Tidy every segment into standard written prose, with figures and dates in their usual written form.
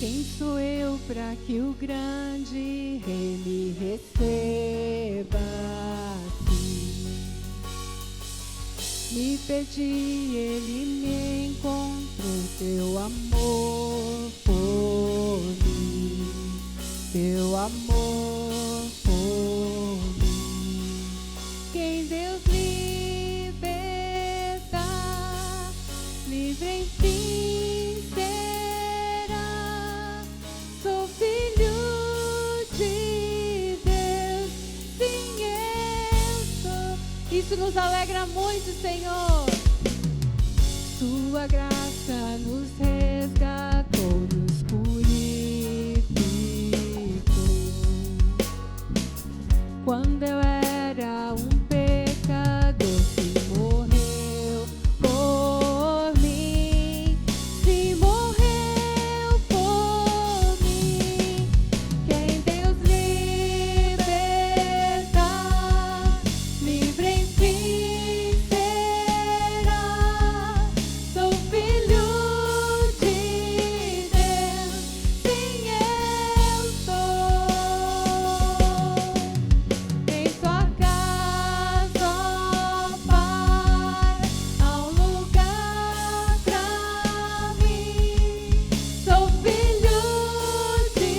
Quem sou eu para que o grande Rei me receba assim? Me perdi, ele me encontrou, teu amor por mim, teu amor por mim. Quem Deus liberta, livre enfim será. Sou filho de Deus, sim eu sou. Isso nos alegra muito, Senhor. Sua graça nos resgatou, nos purificou. Quando eu era um pecador, se morreu por mim, se morreu por mim. Quem Deus liberta, livre enfim será. Sou filho de Deus, sim eu sou. Em tua casa, ó Pai, há um lugar pra mim. Sou filho de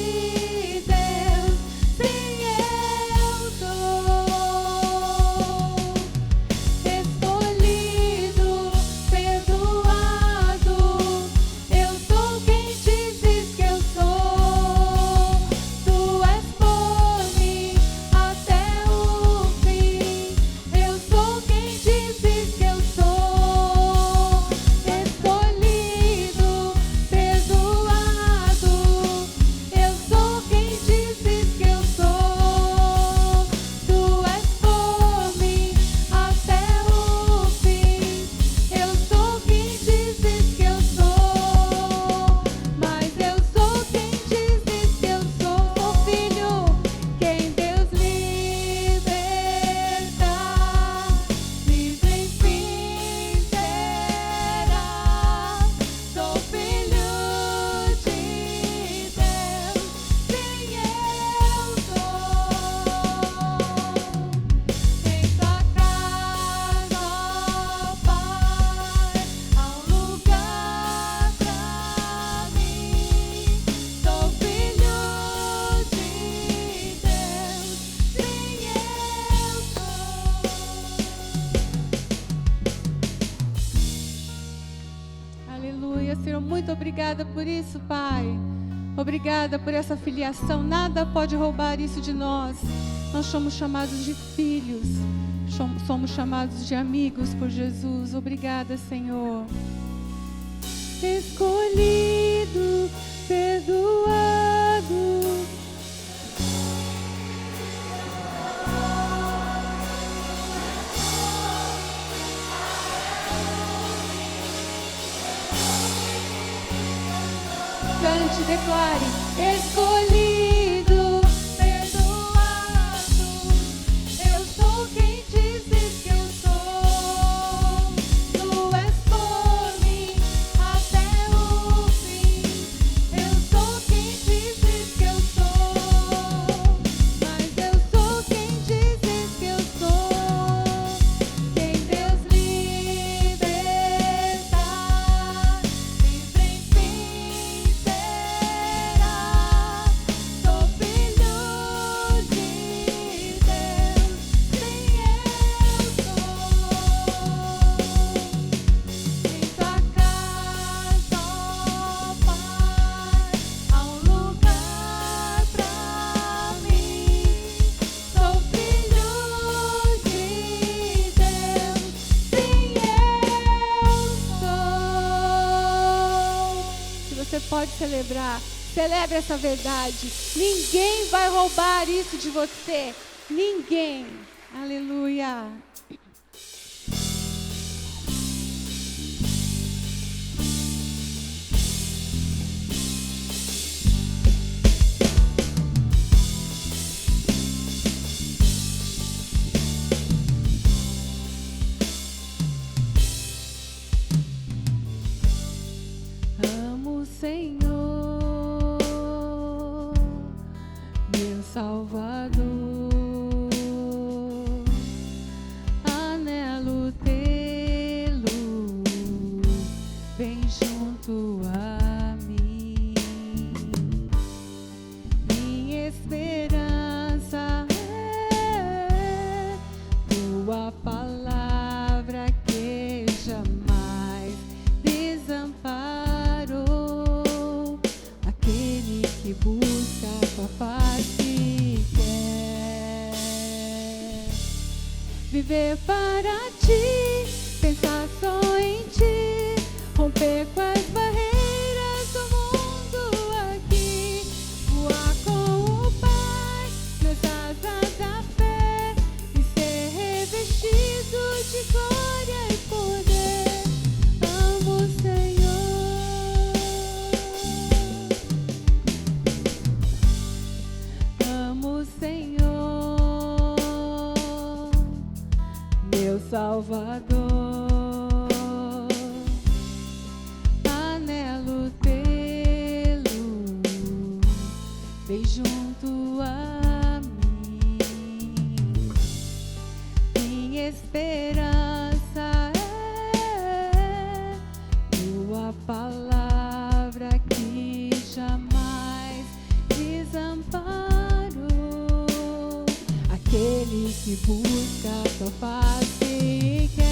Deus, sim eu sou. Escolhido, perdoado, eu sou quem dizes que eu sou. Tu és por mim até o fim. Eu sou quem dizes que eu sou. Escolhido, perdoado, eu sou quem dizes que eu sou. Tu és por mim até o fim. Eu sou quem dizes que eu sou. Mas eu sou quem dizes que eu sou. Sou filho, quem Deus liberta, livre enfim será. Sou filho de Deus, sim eu sou. Em tua casa, ó Pai, há um lugar pra mim. Sou filho de Deus, sim eu sou. Aleluia, Senhor, muito obrigada por isso, Pai. Obrigada por essa filiação. Nada pode roubar isso de nós. Nós somos chamados de filhos. Somos chamados de amigos por Jesus. Obrigada, Senhor. Escolhido, perdoado. Cante, declare. Escolhido, perdoado, eu sou quem dizes que eu sou. Tu és por mim até o fim. Eu sou quem dizes que eu sou. Mas eu sou quem dizes que eu sou. Quem Deus liberta, livre enfim será. Sou filho de Deus, sim eu sou. Em tua casa, ó Pai, há um lugar pra mim. Sou filho de Deus, sim eu sou. Se você pode celebrar, celebre essa verdade. Ninguém vai roubar isso de você. Ninguém. Aleluia. Amo o Senhor. Anelo tê-lo bem junto a mim. Minha esperança é tua palavra que jamais desamparou. Aquele que busca a tua face quer viver para ti, pensar só em ti, romper com as barreiras do mundo aqui, voar com o Pai nas asas da fé e ser revestido de glória e poder. Amo o Senhor, amo o Senhor, meu Salvador. Anelo tê-lo bem junto a mim. Minha esperança é tua palavra que jamais desamparou. Aquele que busca a tua face quer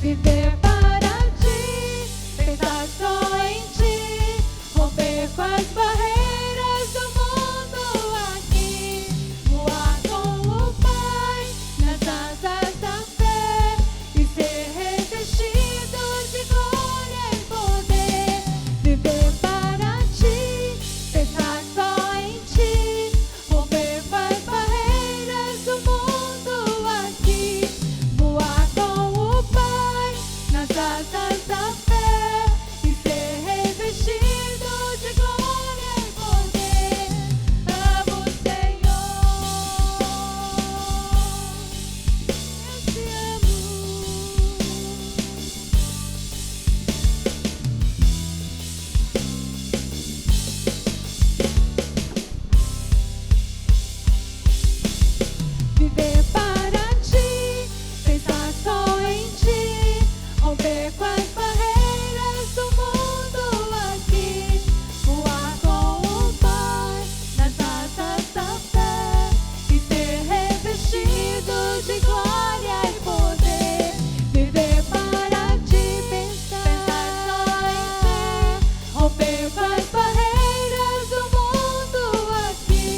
viver para ti, pensar só em ti, romper com as barreiras do mundo aqui, voar com o Pai nas asas da fé e ser revestido de glória e poder. Viver para ti, pensar só em ti, romper com as barreiras do mundo aqui, voar com o Pai nas asas da fé e ser revestido de glória e poder. Amo o Senhor, eu te amo. Viver para ti, pensar só em ti, romper com as barreiras do mundo aqui, voar com o Pai nas asas da fé e ser revestido de glória e poder. Viver para ti, pensar só em ti, romper com as barreiras do mundo aqui,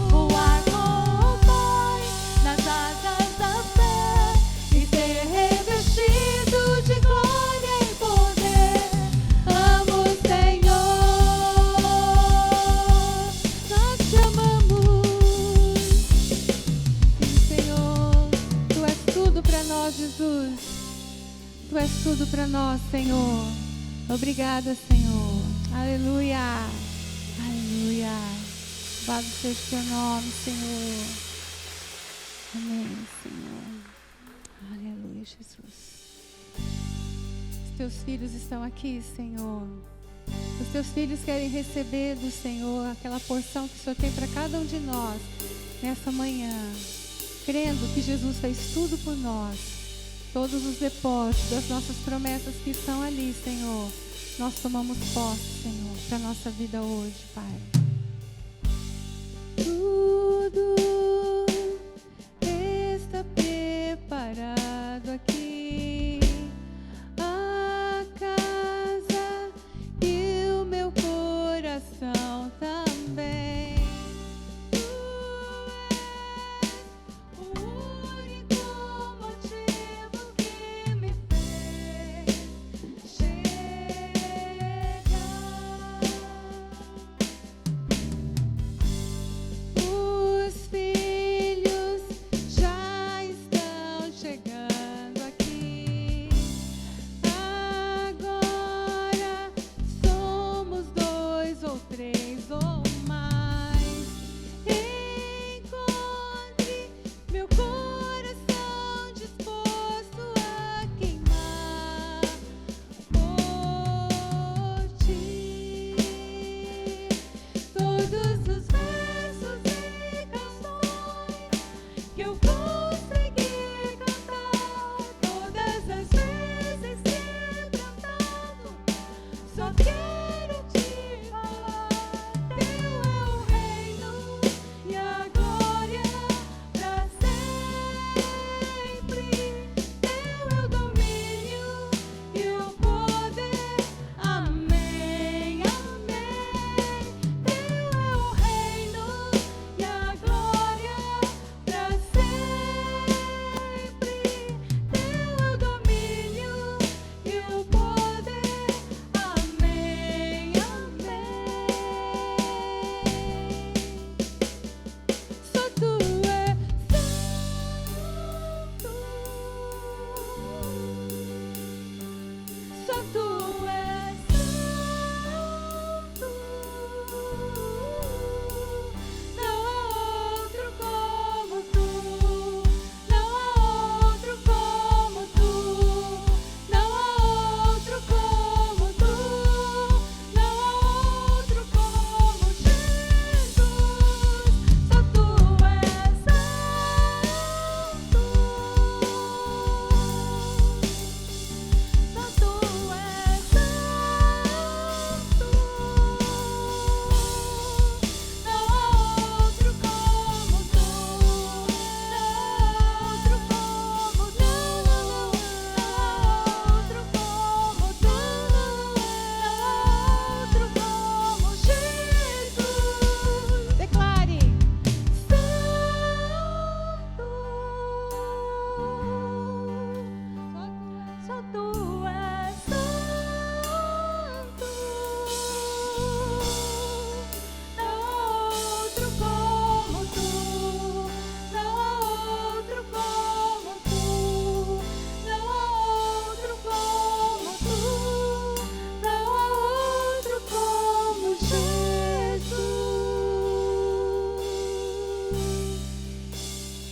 voar com o Pai nas asas da fé e ser revestido de glória e poder. Amo o Senhor, nós te amamos. Sim, Senhor, tu és tudo para nós, Jesus. Tu és tudo para nós, Senhor. Obrigada, Senhor. Aleluia. Aleluia. Louvado seja o teu nome, Senhor. Amém, Senhor. Aleluia, Jesus. Os teus filhos estão aqui, Senhor. Os teus filhos querem receber do Senhor aquela porção que o Senhor tem para cada um de nós nessa manhã, crendo que Jesus fez tudo por nós. Todos os depósitos das nossas promessas que estão ali, Senhor, nós tomamos posse, Senhor, para a nossa vida hoje, Pai. Tudo está preparado aqui, a casa e o meu coração também. Tu és o único motivo que me fez chegar.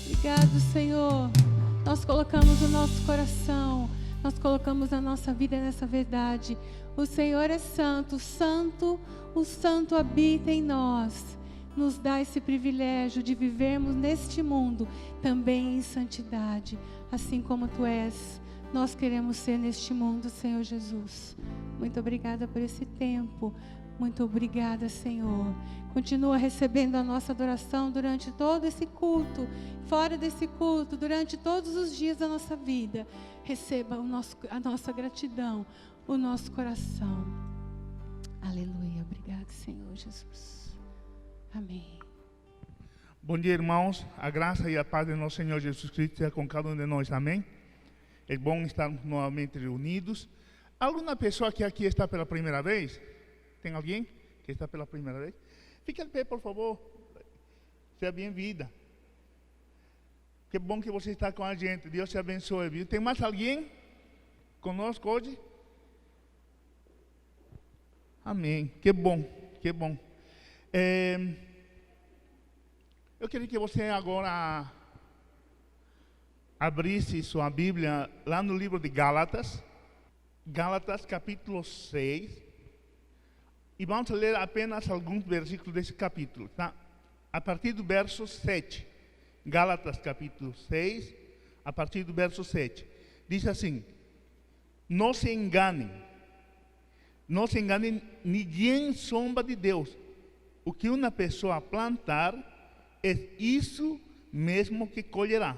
Obrigado, Senhor. Nós colocamos o nosso coração, nós colocamos a nossa vida nessa verdade. O Senhor é santo, o santo habita em nós. Nos dá esse privilégio de vivermos neste mundo também em santidade, assim como Tu és. Nós queremos ser neste mundo, Senhor Jesus. Muito obrigada por esse tempo. Muito obrigada, Senhor. Continua recebendo a nossa adoração durante todo esse culto, fora desse culto, durante todos os dias da nossa vida. Receba a nossa gratidão, o nosso coração. Aleluia. Obrigado, Senhor Jesus. Amém. Bom dia, irmãos. A graça e a paz de nosso Senhor Jesus Cristo seja com cada um de nós. Amém? É bom estarmos novamente reunidos. Alguma pessoa que aqui está pela primeira vez? Tem alguém que está pela primeira vez? Fique de pé, por favor. Seja bem-vinda. Que bom que você está com a gente. Deus te abençoe, viu? Tem mais alguém conosco hoje? Amém. Que bom, que bom. Eu queria que você agora abrisse sua Bíblia lá no livro de Gálatas, Gálatas capítulo 6, e vamos ler apenas alguns versículos desse capítulo, tá? A partir do verso 7, Gálatas capítulo 6, a partir do verso 7, diz assim: não se enganem, ninguém zomba de Deus. O que uma pessoa plantar, é isso mesmo que colherá.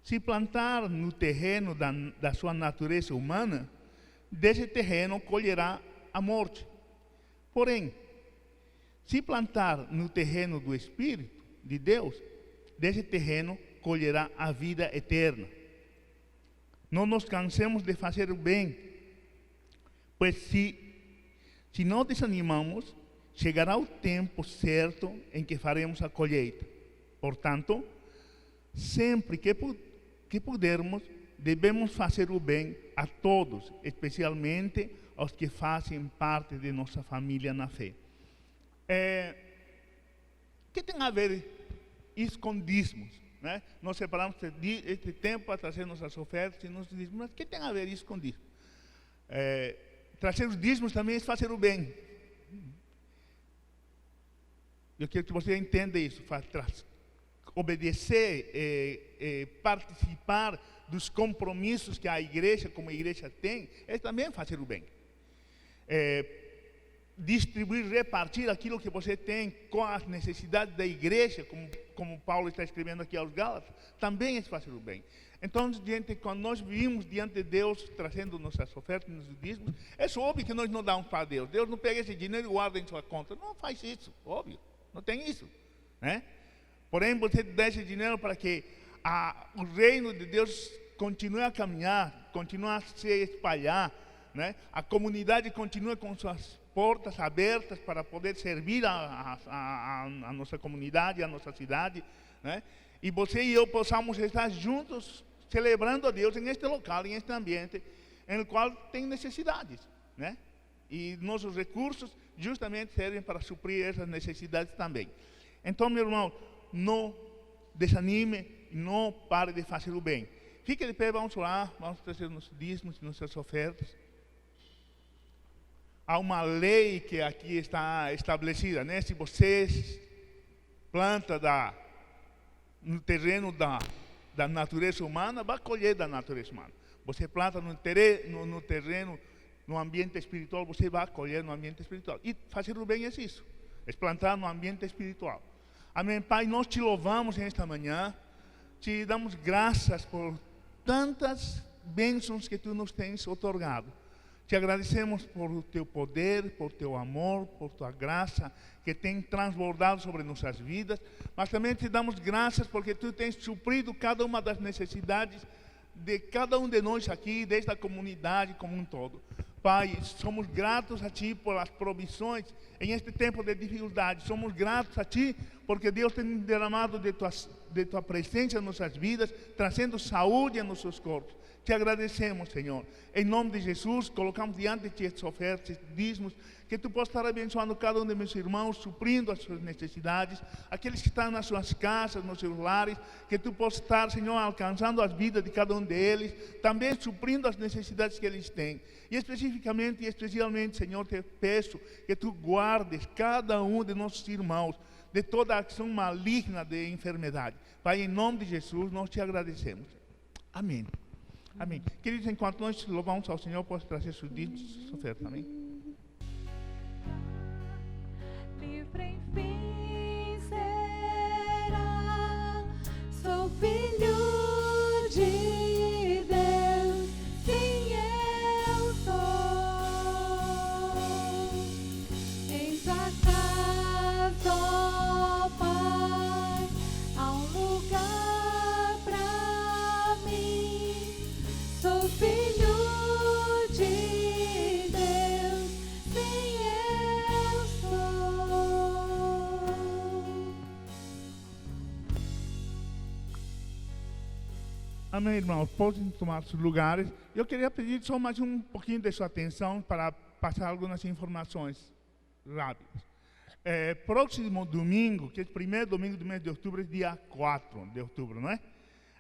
Se plantar no terreno da sua natureza humana, desse terreno colherá a morte. Porém, se plantar no terreno do Espírito de Deus, desse terreno colherá a vida eterna. Não nos cansemos de fazer o bem, pois se não desanimamos, chegará o tempo certo em que faremos a colheita. Portanto, sempre que pudermos, devemos fazer o bem a todos, especialmente aos que fazem parte de nossa família na fé. O que tem a ver isso com dízimos? Né? Nós separamos este tempo para trazer nossas ofertas e nossos dízimos. Mas o que tem a ver isso com dízimos? Trazer os dízimos também é fazer o bem. Eu quero que você entenda isso, obedecer, participar dos compromissos que a igreja, como a igreja tem, é também fazer o bem. Distribuir, repartir aquilo que você tem com as necessidades da igreja, como Paulo está escrevendo aqui aos Gálatas, também é fazer o bem. Então, quando nós vimos diante de Deus, trazendo nossas ofertas, nossos dízimos, é óbvio que nós não damos para Deus. Deus não pega esse dinheiro e guarda em sua conta. Não faz isso, óbvio. Não tem isso, né? Porém, você dá esse dinheiro para que o reino de Deus continue a caminhar, continue a se espalhar, né? A comunidade continue com suas portas abertas para poder servir a nossa comunidade, a nossa cidade, né? E você e eu possamos estar juntos celebrando a Deus em este local, em este ambiente, em qual tem necessidades, né? E nossos recursos justamente servem para suprir essas necessidades também. Então, meu irmão, não desanime, não pare de fazer o bem. Fique de pé, vamos orar, vamos trazer nossos dízimos e nossas ofertas. Há uma lei que aqui está estabelecida, né? Se você planta no terreno da natureza humana, vai colher da natureza humana. Você planta no terreno, no ambiente espiritual, você vai colher no ambiente espiritual. E fazer o bem é isso, é plantar no ambiente espiritual. Amém, Pai, nós te louvamos nesta manhã, te damos graças por tantas bênçãos que tu nos tens otorgado. Te agradecemos por o teu poder, por teu amor, por tua graça, que tem transbordado sobre nossas vidas, mas também te damos graças porque tu tens suprido cada uma das necessidades de cada um de nós aqui, desde a comunidade como um todo. Pai, somos gratos a Ti por as provisões em este tempo de dificuldade. Somos gratos a Ti porque Deus tem derramado de tua presença em nossas vidas, trazendo saúde em nossos corpos. Te agradecemos, Senhor. Em nome de Jesus, colocamos diante de Ti estas ofertas, estes dízimos, que Tu possas estar abençoando cada um de meus irmãos, suprindo as suas necessidades, aqueles que estão nas suas casas, nos seus lares, que Tu possas estar, Senhor, alcançando as vidas de cada um deles, também suprindo as necessidades que eles têm. E especificamente e especialmente, Senhor, te peço que Tu guardes cada um de nossos irmãos de toda ação maligna de enfermidade. Pai, em nome de Jesus, nós Te agradecemos. Amém. Amém. Queridos, enquanto nós louvamos ao Senhor, posso trazer seus dízimos, sua oferta. Amém. Livre enfim será, sou filho de Deus, sim eu sou. Em tua casa, ó Pai, há um lugar pra mim. Sou filho de Deus, sim eu sou. Amém, irmãos. Podem tomar seus lugares. Eu queria pedir só mais um pouquinho de sua atenção para passar algumas informações rápidas. Próximo domingo, que é o primeiro domingo do mês de outubro, é dia 4 de outubro, não é?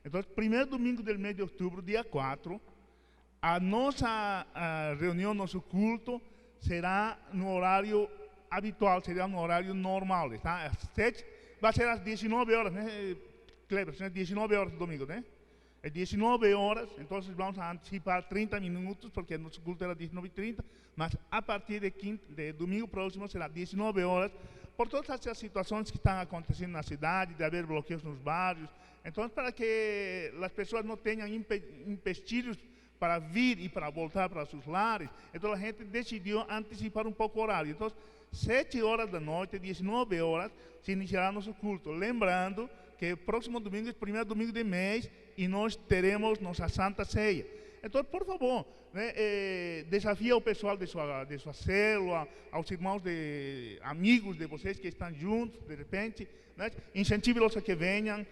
Então, primeiro domingo do mês de outubro, dia 4, a nossa reunião, nosso culto, será no horário habitual, será no horário normal, tá? Às 7, vai ser às 19 horas, né, Kleber? São 19 horas do domingo, né? É 19 horas, então vamos antecipar 30 minutos, porque nosso culto era 19h30, mas a partir de domingo próximo será 19 horas, por todas essas situações que estão acontecendo na cidade, de haver bloqueios nos bairros. Então, para que as pessoas não tenham empecilhos para vir e para voltar para seus lares, então a gente decidiu antecipar um pouco o horário. Então, 7 horas da noite, 19 horas, se iniciará nosso culto. Lembrando que o próximo domingo é o primeiro domingo do mês e nós teremos nossa Santa Ceia. Então, por favor, né, desafia o pessoal de sua célula, aos irmãos, amigos de vocês que estão juntos, de repente, né, incentive-los a que venham,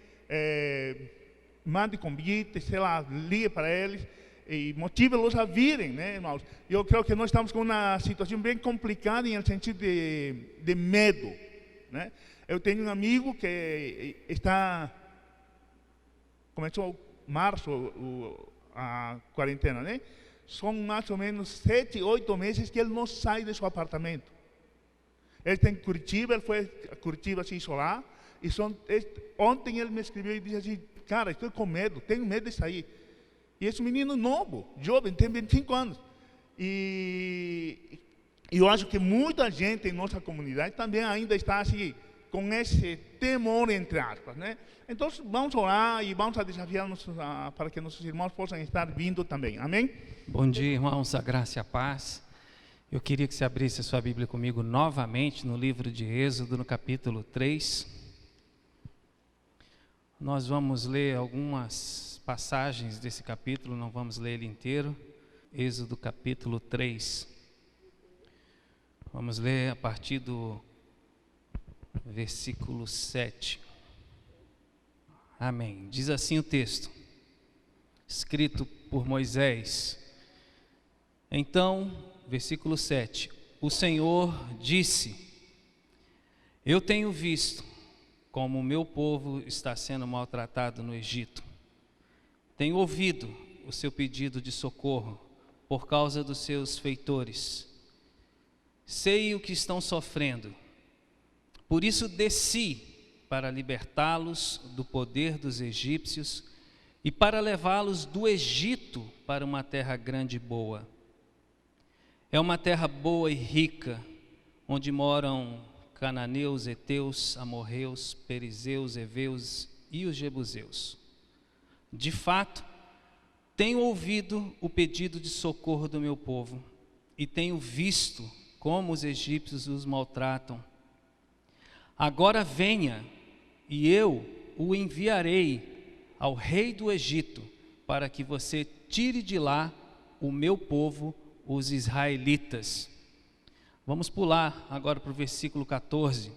mande convites, sei lá, ligue para eles e motive-los a virem, né, irmãos? Eu creio que nós estamos com uma situação bem complicada em sentido de medo, né? Eu tenho um amigo que começou em março a quarentena, né? São mais ou menos 7, 8 meses que ele não sai do seu apartamento. Ele tem Curitiba, ele foi a Curitiba se isolar. E ontem ele me escreveu e disse assim: cara, estou com medo, tenho medo de sair. E esse menino novo, jovem, tem 25 anos. E eu acho que muita gente em nossa comunidade também ainda está assim, com esse temor, entre aspas, né? Então, vamos orar e vamos desafiar para que nossos irmãos possam estar vindo também. Amém? Bom dia, irmãos, a graça e a paz. Eu queria que você abrisse a sua Bíblia comigo novamente no livro de Êxodo, no capítulo 3. Nós vamos ler algumas passagens desse capítulo, não vamos ler ele inteiro. Êxodo capítulo 3. Vamos ler a partir do versículo 7. Amém. Diz assim o texto, escrito por Moisés. Então, versículo 7. O Senhor disse: eu tenho visto como o meu povo está sendo maltratado no Egito. Tenho ouvido o seu pedido de socorro por causa dos seus feitores. Sei o que estão sofrendo. Por isso desci para libertá-los do poder dos egípcios e para levá-los do Egito para uma terra grande e boa. É uma terra boa e rica, onde moram cananeus, heteus, amorreus, perizeus, heveus e os jebuseus. De fato, tenho ouvido o pedido de socorro do meu povo e tenho visto como os egípcios os maltratam. Agora venha e eu o enviarei ao rei do Egito para que você tire de lá o meu povo, os israelitas. Vamos pular agora para o versículo 14.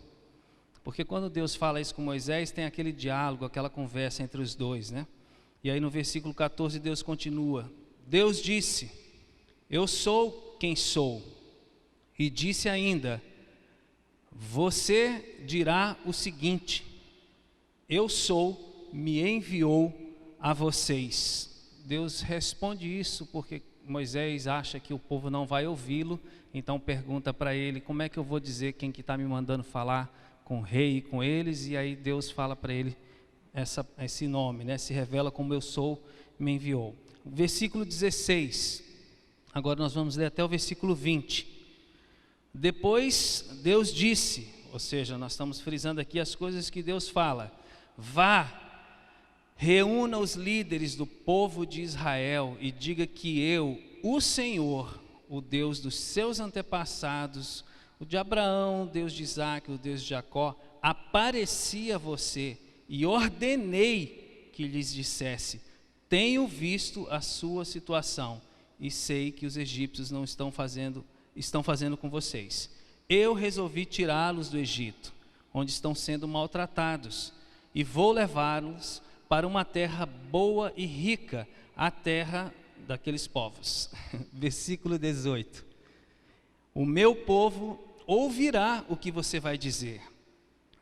Porque quando Deus fala isso com Moisés, tem aquele diálogo, aquela conversa entre os dois, né? E aí no versículo 14 Deus continua: Deus disse, eu sou quem sou. E disse ainda, você dirá o seguinte, eu sou, me enviou a vocês. Deus responde isso porque Moisés acha que o povo não vai ouvi-lo, então pergunta para ele, como é que eu vou dizer quem que está me mandando falar com o rei e com eles? E aí Deus fala para ele esse nome, né? Se revela como eu sou, me enviou. Versículo 16, agora nós vamos ler até o versículo 20. Depois Deus disse, ou seja, nós estamos frisando aqui as coisas que Deus fala, vá, reúna os líderes do povo de Israel e diga que eu, o Senhor, o Deus dos seus antepassados, o de Abraão, o Deus de Isaac, o Deus de Jacó, apareci a você e ordenei que lhes dissesse, tenho visto a sua situação e sei que os egípcios não estão fazendo com vocês. Eu resolvi tirá-los do Egito, onde estão sendo maltratados, e vou levá-los para uma terra boa e rica, a terra daqueles povos. Versículo 18. O meu povo ouvirá o que você vai dizer.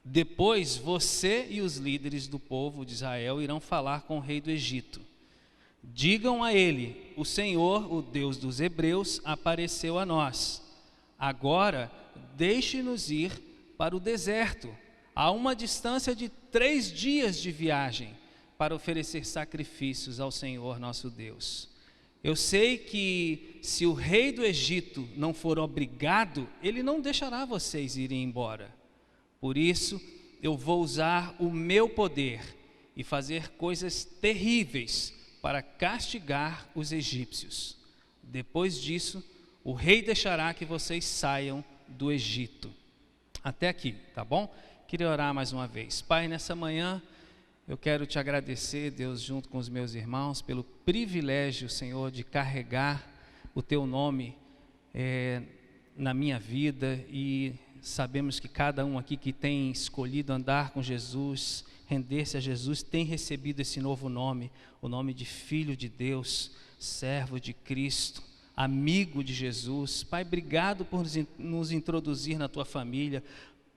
Depois você e os líderes do povo de Israel irão falar com o rei do Egito. Digam a ele, o Senhor, o Deus dos hebreus, apareceu a nós. Agora, deixe-nos ir para o deserto, a uma distância de 3 dias de viagem, para oferecer sacrifícios ao Senhor nosso Deus. Eu sei que se o rei do Egito não for obrigado, ele não deixará vocês irem embora. Por isso, eu vou usar o meu poder e fazer coisas terríveis para castigar os egípcios. Depois disso, o rei deixará que vocês saiam do Egito. Até aqui, tá bom? Queria orar mais uma vez. Pai, nessa manhã, eu quero te agradecer, Deus, junto com os meus irmãos, pelo privilégio, Senhor, de carregar o teu nome na minha vida, e sabemos que cada um aqui que tem escolhido andar com Jesus, render-se a Jesus, tem recebido esse novo nome, o nome de Filho de Deus, servo de Cristo, amigo de Jesus. Pai, obrigado por nos introduzir na tua família,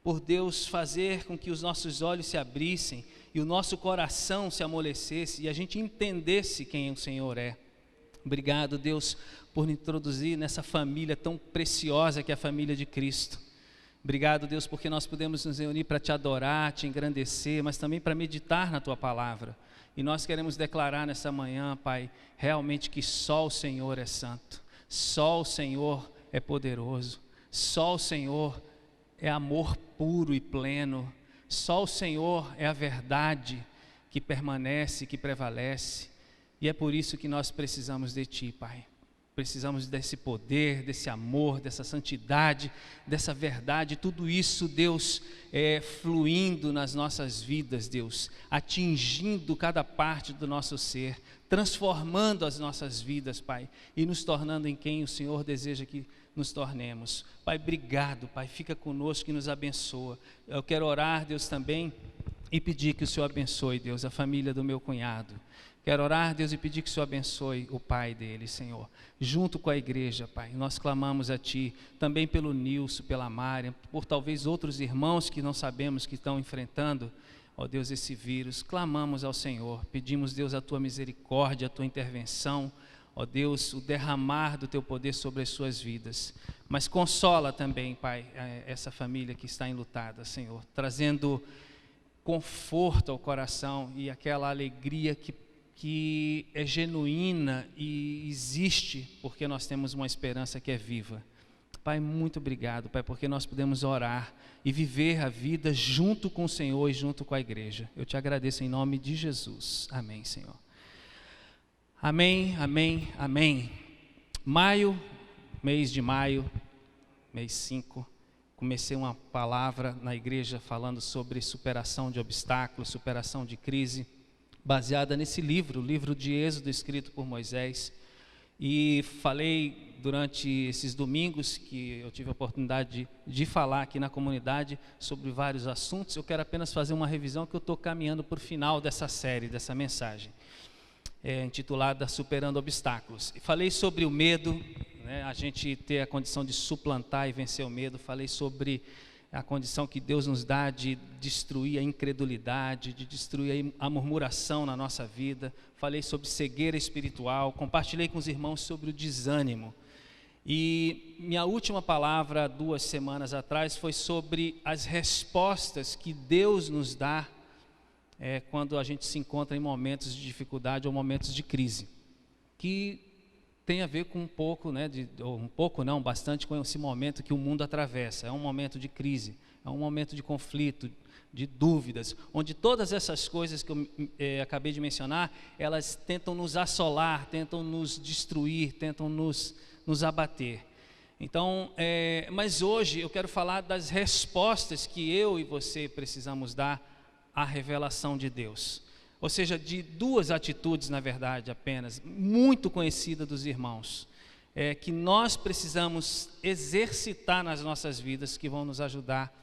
por Deus fazer com que os nossos olhos se abrissem e o nosso coração se amolecesse e a gente entendesse quem o Senhor é. Obrigado, Deus, por nos introduzir nessa família tão preciosa que é a família de Cristo. Obrigado, Deus, porque nós podemos nos reunir para te adorar, te engrandecer, mas também para meditar na tua palavra. E nós queremos declarar nessa manhã, Pai, realmente que só o Senhor é santo, só o Senhor é poderoso, só o Senhor é amor puro e pleno, só o Senhor é a verdade que permanece, que prevalece. E é por isso que nós precisamos de Ti, Pai. Precisamos desse poder, desse amor, dessa santidade, dessa verdade, tudo isso, Deus, fluindo nas nossas vidas, Deus, atingindo cada parte do nosso ser, transformando as nossas vidas, Pai, e nos tornando em quem o Senhor deseja que nos tornemos. Pai, obrigado, Pai, fica conosco e nos abençoa. Eu quero orar, Deus, também, e pedir que o Senhor abençoe, Deus, a família do meu cunhado. Quero orar, Deus, e pedir que o Senhor abençoe o pai dele, Senhor. Junto com a igreja, Pai, nós clamamos a Ti, também pelo Nilson, pela Mária, por talvez outros irmãos que não sabemos que estão enfrentando, ó Deus, esse vírus. Clamamos ao Senhor, pedimos, Deus, a Tua misericórdia, a Tua intervenção, ó Deus, o derramar do Teu poder sobre as suas vidas. Mas consola também, Pai, essa família que está enlutada, Senhor, trazendo conforto ao coração e aquela alegria que é genuína e existe, porque nós temos uma esperança que é viva. Pai, muito obrigado, Pai, porque nós podemos orar e viver a vida junto com o Senhor e junto com a igreja. Eu te agradeço em nome de Jesus. Amém, Senhor. Amém, amém, amém. Maio, mês de maio, mês 5, comecei uma palavra na igreja falando sobre superação de obstáculos, superação de crise, baseada nesse livro, o livro de Êxodo, escrito por Moisés, e falei durante esses domingos que eu tive a oportunidade de falar aqui na comunidade sobre vários assuntos. Eu quero apenas fazer uma revisão que eu estou caminhando para o final dessa série, dessa mensagem, intitulada Superando Obstáculos. E falei sobre o medo, né, a gente ter a condição de suplantar e vencer o medo. Falei sobre a condição que Deus nos dá de destruir a incredulidade, de destruir a murmuração na nossa vida. Falei sobre cegueira espiritual, compartilhei com os irmãos sobre o desânimo. E minha última palavra, 2 semanas atrás, foi sobre as respostas que Deus nos dá quando a gente se encontra em momentos de dificuldade ou momentos de crise, que tem a ver com um pouco, bastante com esse momento que o mundo atravessa. É um momento de crise, é um momento de conflito, de dúvidas, onde todas essas coisas que eu acabei de mencionar, elas tentam nos assolar, tentam nos destruir, tentam nos abater. Então, mas hoje eu quero falar das respostas que eu e você precisamos dar à revelação de Deus. Ou seja, de 2 atitudes, na verdade, apenas, muito conhecidas dos irmãos, que nós precisamos exercitar nas nossas vidas, que vão nos ajudar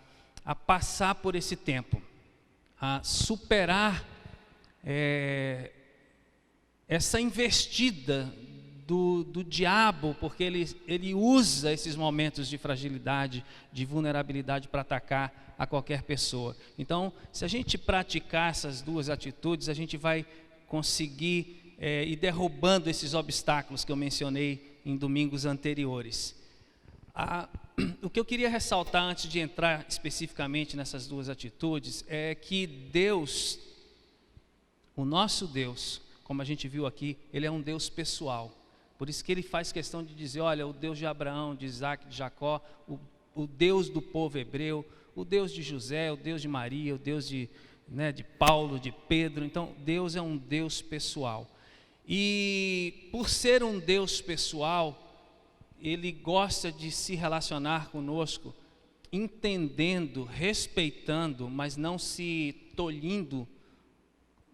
a passar por esse tempo, a superar essa investida do diabo, porque ele usa esses momentos de fragilidade, de vulnerabilidade para atacar a qualquer pessoa. Então, se a gente praticar essas 2 atitudes, a gente vai conseguir ir derrubando esses obstáculos que eu mencionei em domingos anteriores. O que eu queria ressaltar antes de entrar especificamente nessas 2 atitudes é que Deus, o nosso Deus, como a gente viu aqui, Ele é um Deus pessoal. Por isso que Ele faz questão de dizer, olha, o Deus de Abraão, de Isaac, de Jacó, o Deus do povo hebreu, o Deus de José, o Deus de Maria, o Deus de Paulo, de Pedro. Então, Deus é um Deus pessoal. E por ser um Deus pessoal, Ele gosta de se relacionar conosco, entendendo, respeitando, mas não se tolhindo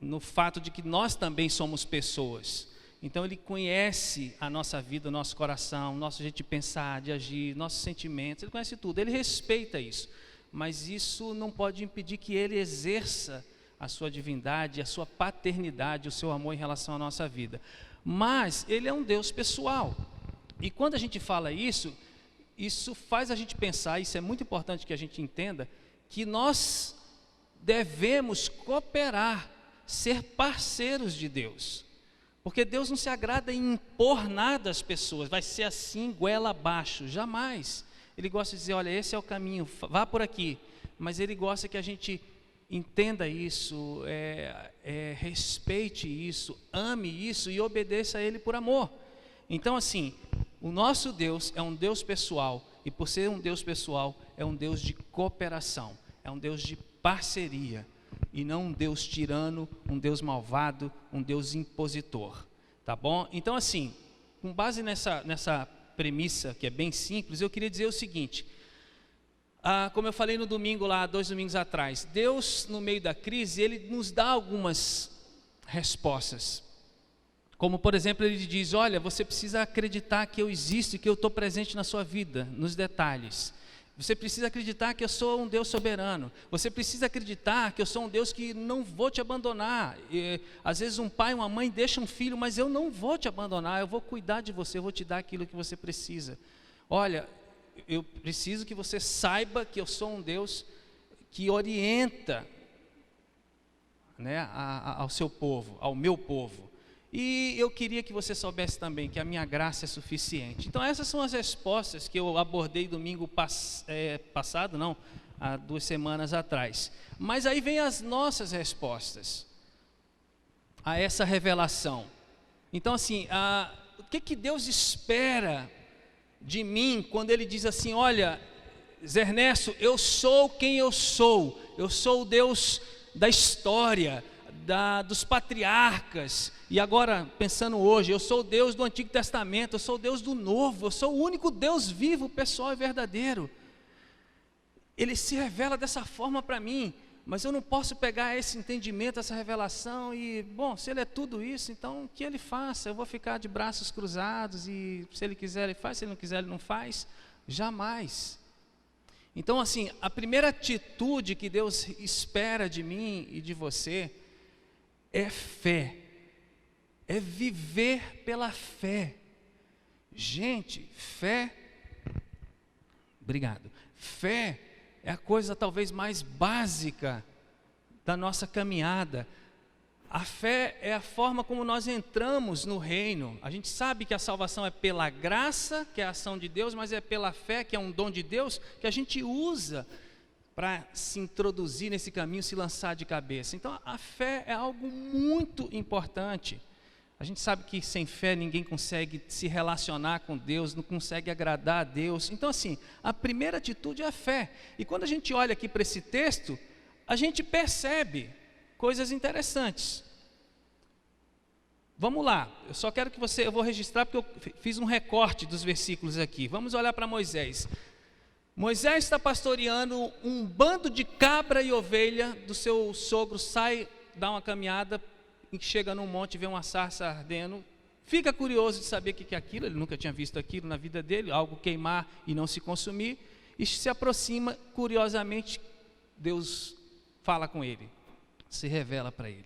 no fato de que nós também somos pessoas. Então Ele conhece a nossa vida, o nosso coração, o nosso jeito de pensar, de agir, nossos sentimentos. Ele conhece tudo, Ele respeita isso. Mas isso não pode impedir que Ele exerça a sua divindade, a sua paternidade, o seu amor em relação à nossa vida. Mas Ele é um Deus pessoal. E quando a gente fala isso faz a gente pensar, isso é muito importante que a gente entenda, que nós devemos cooperar, ser parceiros de Deus. Porque Deus não se agrada em impor nada às pessoas, vai ser assim, goela abaixo, jamais. Ele gosta de dizer, olha, esse é o caminho, vá por aqui. Mas Ele gosta que a gente entenda isso, respeite isso, ame isso e obedeça a Ele por amor. Então assim, o nosso Deus é um Deus pessoal, e por ser um Deus pessoal, é um Deus de cooperação, é um Deus de parceria, e não um Deus tirano, um Deus malvado, um Deus impositor, tá bom? Então assim, com base nessa premissa, que é bem simples, eu queria dizer o seguinte, como eu falei no domingo lá, 2 domingos atrás, Deus no meio da crise, Ele nos dá algumas respostas, como por exemplo, Ele diz, olha, você precisa acreditar que eu existo e que eu estou presente na sua vida, nos detalhes. Você precisa acreditar que eu sou um Deus soberano. Você precisa acreditar que eu sou um Deus que não vou te abandonar. Às vezes um pai, uma mãe deixa um filho, mas eu não vou te abandonar, eu vou cuidar de você, eu vou te dar aquilo que você precisa. Olha, eu preciso que você saiba que eu sou um Deus que orienta, né, ao seu povo, ao meu povo. E eu queria que você soubesse também que a minha graça é suficiente. Então essas são as respostas que eu abordei domingo passado, há 2 semanas atrás. Mas aí vem as nossas respostas a essa revelação. Então assim, o que Deus espera de mim quando Ele diz assim, olha, Zé Ernesto, eu sou quem eu sou o Deus da história, dos patriarcas, e agora pensando hoje, eu sou o Deus do Antigo Testamento, eu sou o Deus do Novo, eu sou o único Deus vivo, pessoal e verdadeiro. Ele se revela dessa forma para mim, mas eu não posso pegar esse entendimento, essa revelação e, bom, se ele é tudo isso, então que ele faça, eu vou ficar de braços cruzados e se ele quiser ele faz, se ele não quiser ele não faz, jamais. Então assim, a primeira atitude que Deus espera de mim e de você é fé, é viver pela fé. Gente, fé, obrigado, fé é a coisa talvez mais básica da nossa caminhada. A fé é a forma como nós entramos no reino. A gente sabe que a salvação é pela graça, que é a ação de Deus, mas é pela fé, que é um dom de Deus, que a gente usa para se introduzir nesse caminho, se lançar de cabeça. Então a fé é algo muito importante. A gente sabe que sem fé ninguém consegue se relacionar com Deus, não consegue agradar a Deus. Então assim, a primeira atitude é a fé. E quando a gente olha aqui para esse texto, a gente percebe coisas interessantes. Vamos lá, eu só quero que eu vou registrar porque eu fiz um recorte dos versículos aqui. Vamos olhar para Moisés. Moisés está pastoreando um bando de cabra e ovelha do seu sogro, sai, dá uma caminhada, e chega num monte, vê uma sarça ardendo, fica curioso de saber o que é aquilo, ele nunca tinha visto aquilo na vida dele, algo queimar e não se consumir, e se aproxima, curiosamente, Deus fala com ele, se revela para ele.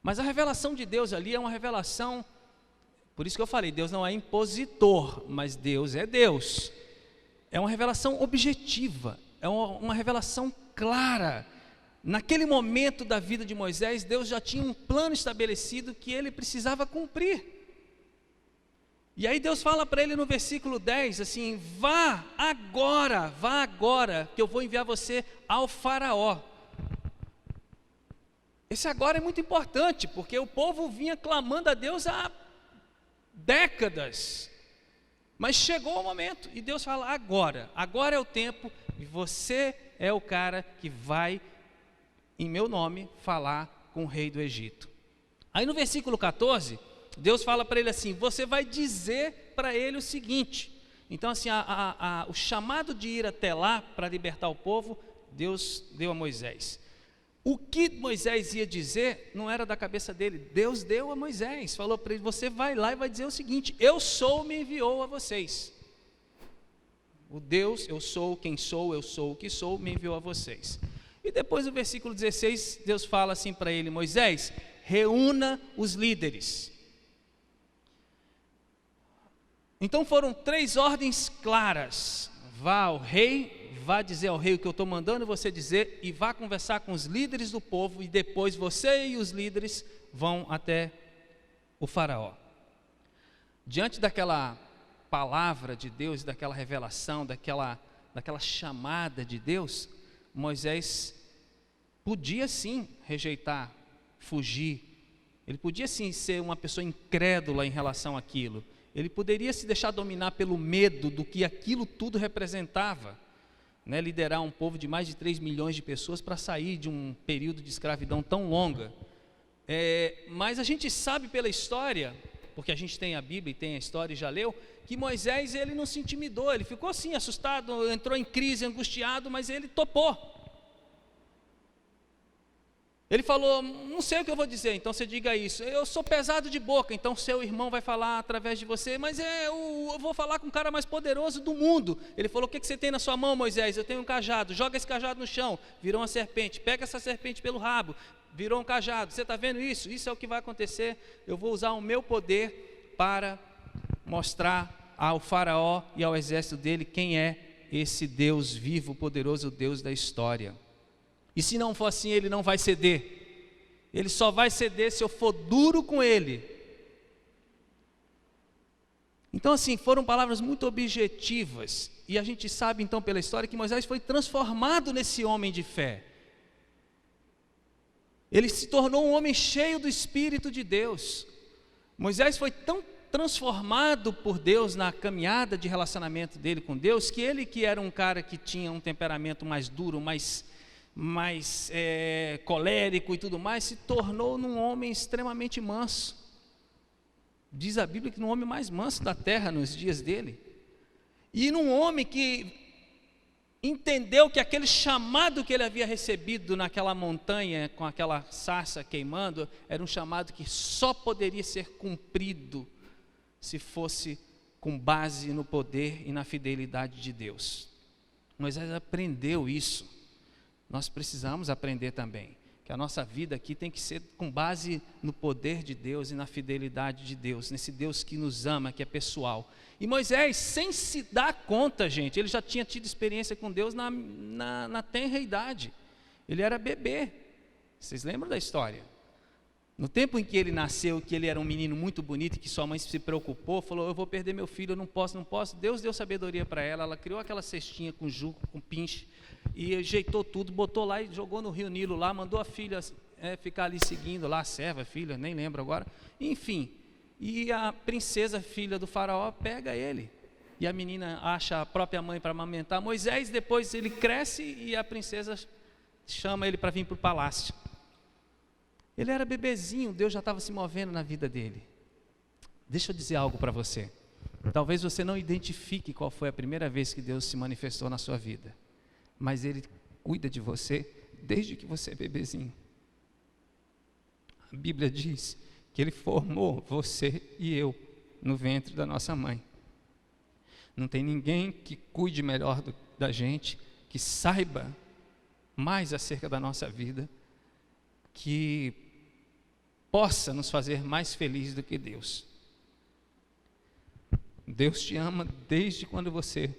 Mas a revelação de Deus ali é uma revelação, por isso que eu falei, Deus não é impositor, mas Deus é Deus. É uma revelação objetiva, é uma revelação clara. Naquele momento da vida de Moisés, Deus já tinha um plano estabelecido que ele precisava cumprir. E aí Deus fala para ele no versículo 10, assim, vá agora, que eu vou enviar você ao faraó. Esse agora é muito importante, porque o povo vinha clamando a Deus há décadas. Mas chegou o momento, e Deus fala, agora é o tempo, e você é o cara que vai, em meu nome, falar com o rei do Egito. Aí no versículo 14, Deus fala para ele assim, você vai dizer para ele o seguinte. Então assim, o chamado de ir até lá, para libertar o povo, Deus deu a Moisés. O que Moisés ia dizer não era da cabeça dele, Deus deu a Moisés, falou para ele, você vai lá e vai dizer o seguinte, eu sou, me enviou a vocês. O Deus, eu sou quem sou, eu sou o que sou, me enviou a vocês. E depois no versículo 16, Deus fala assim para ele, Moisés, reúna os líderes. Então foram 3 ordens claras, vá ao rei, vá dizer ao rei o que eu estou mandando você dizer, e vá conversar com os líderes do povo, e depois você e os líderes vão até o faraó. Diante daquela palavra de Deus, daquela revelação, daquela chamada de Deus, Moisés podia sim rejeitar, fugir, ele podia sim ser uma pessoa incrédula em relação àquilo, ele poderia se deixar dominar pelo medo do que aquilo tudo representava, né, liderar um povo de mais de 3 milhões de pessoas para sair de um período de escravidão tão longa. Mas a gente sabe pela história, porque a gente tem a Bíblia e tem a história e já leu, que Moisés ele não se intimidou, ele ficou assim assustado, entrou em crise, angustiado, mas ele topou. Ele falou, não sei o que eu vou dizer, então você diga isso, eu sou pesado de boca, então seu irmão vai falar através de você, mas eu vou falar com o cara mais poderoso do mundo. Ele falou, o que você tem na sua mão, Moisés? Eu tenho um cajado, joga esse cajado no chão, virou uma serpente, pega essa serpente pelo rabo, virou um cajado, você está vendo isso? Isso é o que vai acontecer, eu vou usar o meu poder para mostrar ao faraó e ao exército dele quem é esse Deus vivo, poderoso Deus da história. E se não for assim, ele não vai ceder. Ele só vai ceder se eu for duro com ele. Então assim, foram palavras muito objetivas. E a gente sabe então pela história que Moisés foi transformado nesse homem de fé. Ele se tornou um homem cheio do Espírito de Deus. Moisés foi tão transformado por Deus na caminhada de relacionamento dele com Deus, que ele que era um cara que tinha um temperamento mais duro, mais colérico e tudo mais, se tornou num homem extremamente manso. Diz a Bíblia que num homem mais manso da terra nos dias dele. E num homem que entendeu que aquele chamado que ele havia recebido naquela montanha, com aquela sarça queimando, era um chamado que só poderia ser cumprido se fosse com base no poder e na fidelidade de Deus. Moisés aprendeu isso. Nós precisamos aprender também que a nossa vida aqui tem que ser com base no poder de Deus e na fidelidade de Deus, nesse Deus que nos ama, que é pessoal. E Moisés, sem se dar conta, gente, ele já tinha tido experiência com Deus na tenra idade. Ele era bebê. Vocês lembram da história? No tempo em que ele nasceu, que ele era um menino muito bonito, que sua mãe se preocupou, falou, eu vou perder meu filho, eu não posso. Deus deu sabedoria para ela, ela criou aquela cestinha com juco, com pinche, e ajeitou tudo, botou lá e jogou no rio Nilo lá, mandou a filha ficar ali seguindo lá, a serva, filha, nem lembro agora, enfim. E a princesa, filha do faraó, pega ele. E a menina acha a própria mãe para amamentar Moisés, depois ele cresce e a princesa chama ele para vir para o palácio. Ele era bebezinho, Deus já estava se movendo na vida dele. Deixa eu dizer algo para você. Talvez você não identifique qual foi a primeira vez que Deus se manifestou na sua vida, mas Ele cuida de você desde que você é bebezinho. A Bíblia diz que Ele formou você e eu no ventre da nossa mãe. Não tem ninguém que cuide melhor da gente, que saiba mais acerca da nossa vida, que possa nos fazer mais felizes do que Deus. Deus te ama desde quando você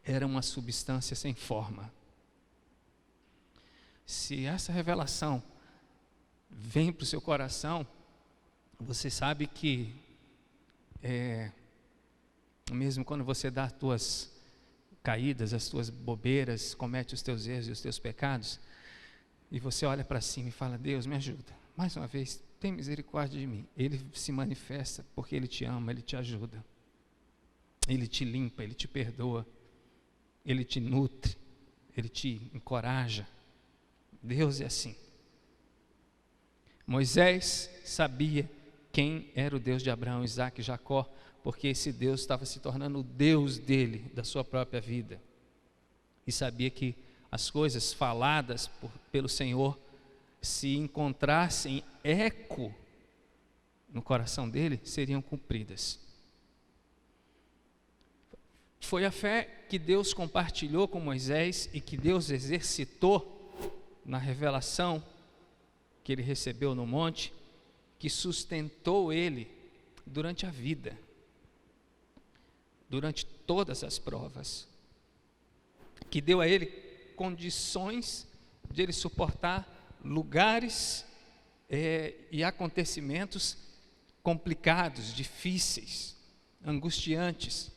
era uma substância sem forma. Se essa revelação vem para o seu coração, você sabe que mesmo quando você dá as tuas caídas, as tuas bobeiras, comete os teus erros e os teus pecados, e você olha para cima e fala, Deus, me ajuda, mais uma vez, tem misericórdia de mim. Ele se manifesta porque Ele te ama, Ele te ajuda, Ele te limpa, Ele te perdoa, Ele te nutre, Ele te encoraja. Deus é assim. Moisés sabia quem era o Deus de Abraão, Isaque e Jacó, porque esse Deus estava se tornando o Deus dele, da sua própria vida. E sabia que as coisas faladas pelo Senhor, se encontrassem eco no coração dele, seriam cumpridas. Foi a fé que Deus compartilhou com Moisés e que Deus exercitou na revelação que ele recebeu no monte, que sustentou ele durante a vida, durante todas as provas, que deu a ele condições de ele suportar lugares e acontecimentos complicados, difíceis, angustiantes.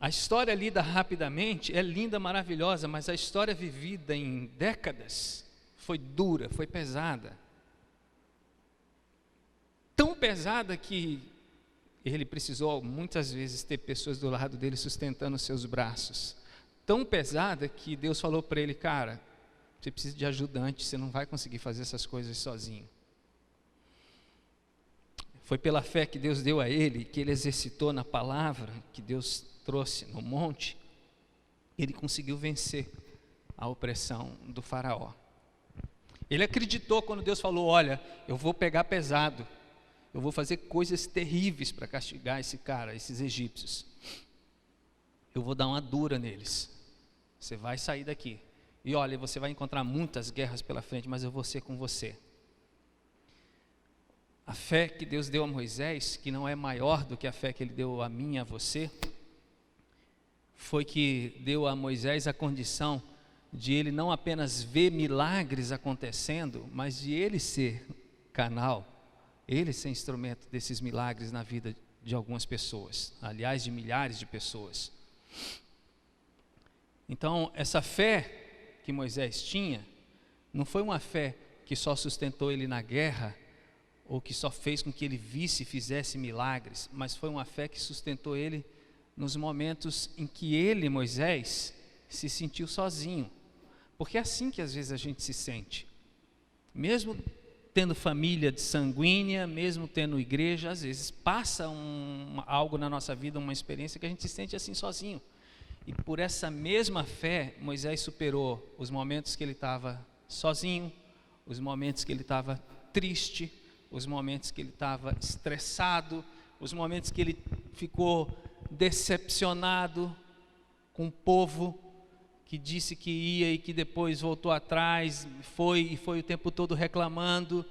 A história lida rapidamente é linda, maravilhosa, mas a história vivida em décadas foi dura, foi pesada. Tão pesada que ele precisou muitas vezes ter pessoas do lado dele sustentando os seus braços. Tão pesada que Deus falou para ele, cara, você precisa de ajudante, você não vai conseguir fazer essas coisas sozinho. Foi pela fé que Deus deu a ele, que ele exercitou na palavra, que Deus trouxe no monte, ele conseguiu vencer a opressão do faraó. Ele acreditou quando Deus falou, olha, eu vou pegar pesado, eu vou fazer coisas terríveis para castigar esse cara, esses egípcios. Eu vou dar uma dura neles. Você vai sair daqui. E olha, você vai encontrar muitas guerras pela frente, mas eu vou ser com você. A fé que Deus deu a Moisés, que não é maior do que a fé que Ele deu a mim e a você, foi que deu a Moisés a condição de ele não apenas ver milagres acontecendo, mas de ele ser canal, ele ser instrumento desses milagres na vida de algumas pessoas, aliás, de milhares de pessoas. Então, essa fé que Moisés tinha, não foi uma fé que só sustentou ele na guerra, ou que só fez com que ele visse e fizesse milagres, mas foi uma fé que sustentou ele nos momentos em que ele, Moisés, se sentiu sozinho. Porque é assim que às vezes a gente se sente. Mesmo tendo família sanguínea, mesmo tendo igreja, às vezes passa algo na nossa vida, uma experiência que a gente se sente assim sozinho. E por essa mesma fé, Moisés superou os momentos que ele estava sozinho, os momentos que ele estava triste, os momentos que ele estava estressado, os momentos que ele ficou decepcionado com o povo que disse que ia e que depois voltou atrás, foi o tempo todo reclamando.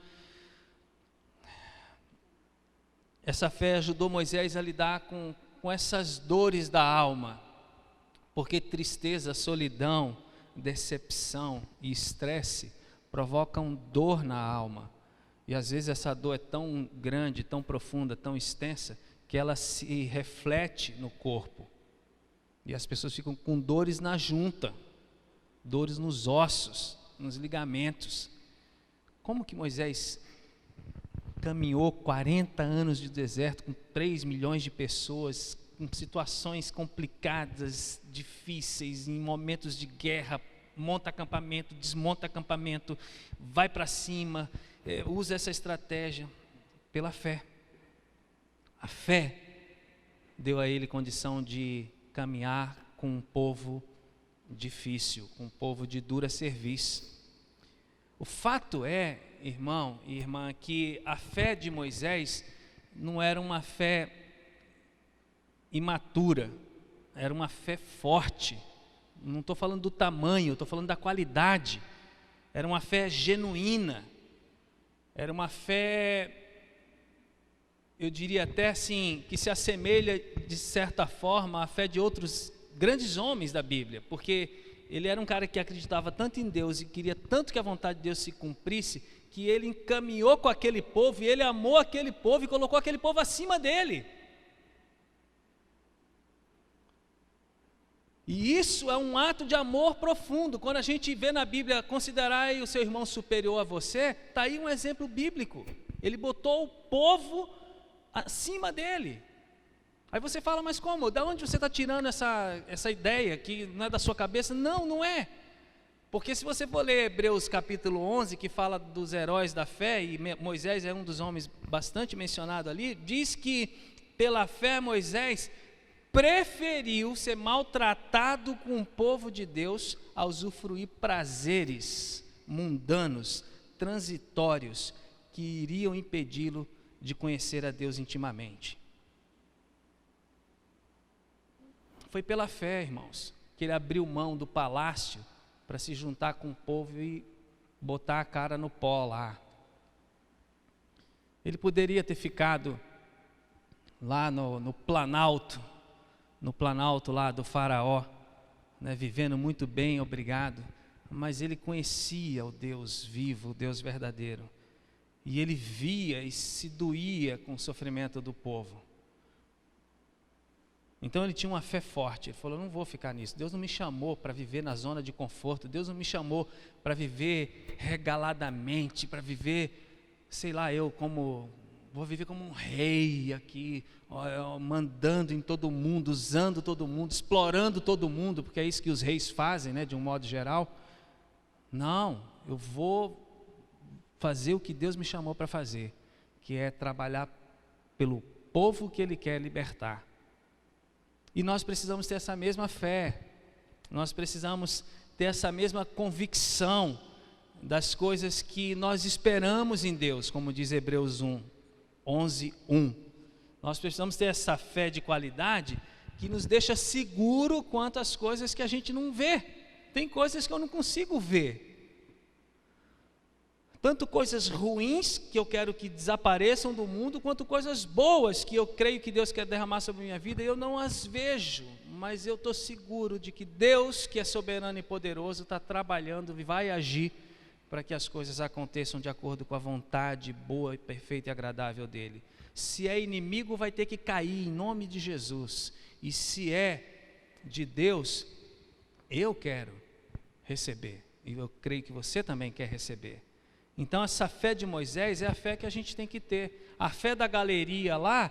Essa fé ajudou Moisés a lidar com essas dores da alma, porque tristeza, solidão, decepção e estresse provocam dor na alma. E às vezes essa dor é tão grande, tão profunda, tão extensa, que ela se reflete no corpo. E as pessoas ficam com dores na junta, dores nos ossos, nos ligamentos. Como que Moisés caminhou 40 anos de deserto com 3 milhões de pessoas, com situações complicadas, difíceis, em momentos de guerra, monta acampamento, desmonta acampamento, vai para cima, usa essa estratégia pela fé. A fé deu a ele condição de caminhar com um povo difícil, com um povo de dura cerviz. O fato é, irmão e irmã, que a fé de Moisés não era uma fé imatura, era uma fé forte. Não estou falando do tamanho, estou falando da qualidade. Era uma fé genuína, era uma fé, eu diria até assim, que se assemelha de certa forma à fé de outros grandes homens da Bíblia, porque ele era um cara que acreditava tanto em Deus e queria tanto que a vontade de Deus se cumprisse, que ele encaminhou com aquele povo, e ele amou aquele povo e colocou aquele povo acima dele. E isso é um ato de amor profundo. Quando a gente vê na Bíblia, considerai o seu irmão superior a você, está aí um exemplo bíblico. Ele botou o povo acima dele. Aí você fala, mas como? Da onde você está tirando essa ideia que não é da sua cabeça? Não, não é. Porque se você for ler Hebreus capítulo 11, que fala dos heróis da fé, e Moisés é um dos homens bastante mencionado ali, diz que pela fé Moisés preferiu ser maltratado com o povo de Deus a usufruir prazeres mundanos, transitórios, que iriam impedi-lo de conhecer a Deus intimamente. Foi pela fé, irmãos, que ele abriu mão do palácio para se juntar com o povo e botar a cara no pó lá. Ele poderia ter ficado lá no planalto lá do faraó, né, vivendo muito bem, obrigado, mas ele conhecia o Deus vivo, o Deus verdadeiro, e ele via e se doía com o sofrimento do povo. Então ele tinha uma fé forte. Ele falou, não vou ficar nisso, Deus não me chamou para viver na zona de conforto, Deus não me chamou para viver regaladamente, para viver, sei lá, vou viver como um rei aqui, mandando em todo mundo, usando todo mundo, explorando todo mundo, porque é isso que os reis fazem, né, de um modo geral. Não, eu vou fazer o que Deus me chamou para fazer, que é trabalhar pelo povo que Ele quer libertar. E nós precisamos ter essa mesma fé, nós precisamos ter essa mesma convicção das coisas que nós esperamos em Deus, como diz Hebreus 11:1. Nós precisamos ter essa fé de qualidade que nos deixa seguro quanto às coisas que a gente não vê. Tem coisas que eu não consigo ver. Tanto coisas ruins que eu quero que desapareçam do mundo, quanto coisas boas que eu creio que Deus quer derramar sobre a minha vida, e eu não as vejo, mas eu estou seguro de que Deus, que é soberano e poderoso, está trabalhando e vai agir para que as coisas aconteçam de acordo com a vontade boa, perfeita e agradável dEle. Se é inimigo, vai ter que cair em nome de Jesus, e se é de Deus, eu quero receber, e eu creio que você também quer receber. Então essa fé de Moisés é a fé que a gente tem que ter. A fé da galeria lá,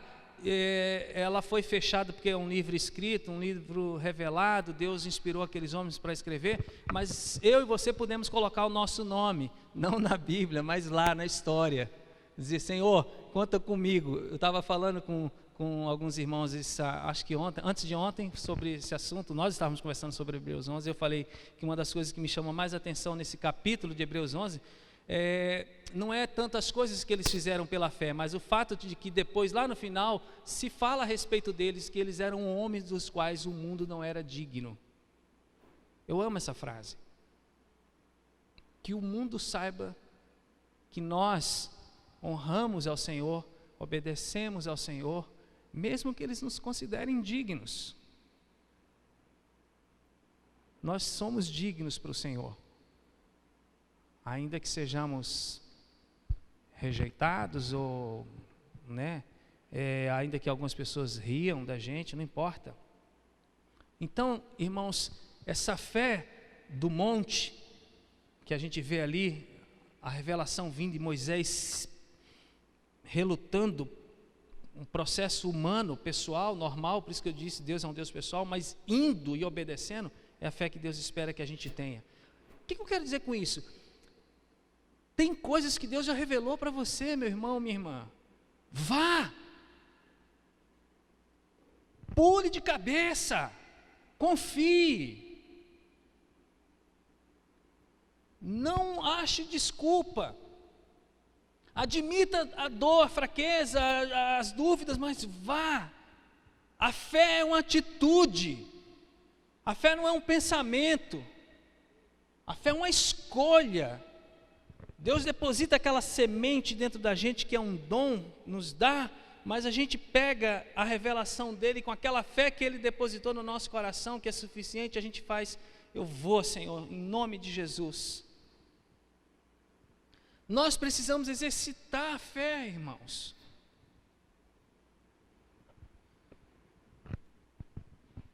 ela foi fechada porque é um livro escrito, um livro revelado, Deus inspirou aqueles homens para escrever, mas eu e você podemos colocar o nosso nome, não na Bíblia, mas lá na história, dizer, Senhor, conta comigo. Eu estava falando com alguns irmãos, acho que antes de ontem, sobre esse assunto, nós estávamos conversando sobre Hebreus 11, eu falei que uma das coisas que me chama mais atenção nesse capítulo de Hebreus 11, não é tanto as coisas que eles fizeram pela fé, mas o fato de que depois, lá no final, se fala a respeito deles, que eles eram homens dos quais o mundo não era digno. Eu amo essa frase. Que o mundo saiba que nós honramos ao Senhor, obedecemos ao Senhor, mesmo que eles nos considerem dignos. Nós somos dignos para o Senhor. Ainda que sejamos rejeitados ou, ainda que algumas pessoas riam da gente, não importa. Então, irmãos, essa fé do monte, que a gente vê ali, a revelação vinda de Moisés relutando, um processo humano, pessoal, normal, por isso que eu disse, Deus é um Deus pessoal, mas indo e obedecendo, é a fé que Deus espera que a gente tenha. O que eu quero dizer com isso? Tem coisas que Deus já revelou para você, meu irmão, minha irmã. Vá! Pule de cabeça! Confie! Não ache desculpa. Admita a dor, a fraqueza, as dúvidas, mas vá. A fé é uma atitude. A fé não é um pensamento. A fé é uma escolha. Deus deposita aquela semente dentro da gente que é um dom, nos dá, mas a gente pega a revelação dele com aquela fé que ele depositou no nosso coração, que é suficiente, a gente faz, eu vou, Senhor, em nome de Jesus. Nós precisamos exercitar a fé, irmãos.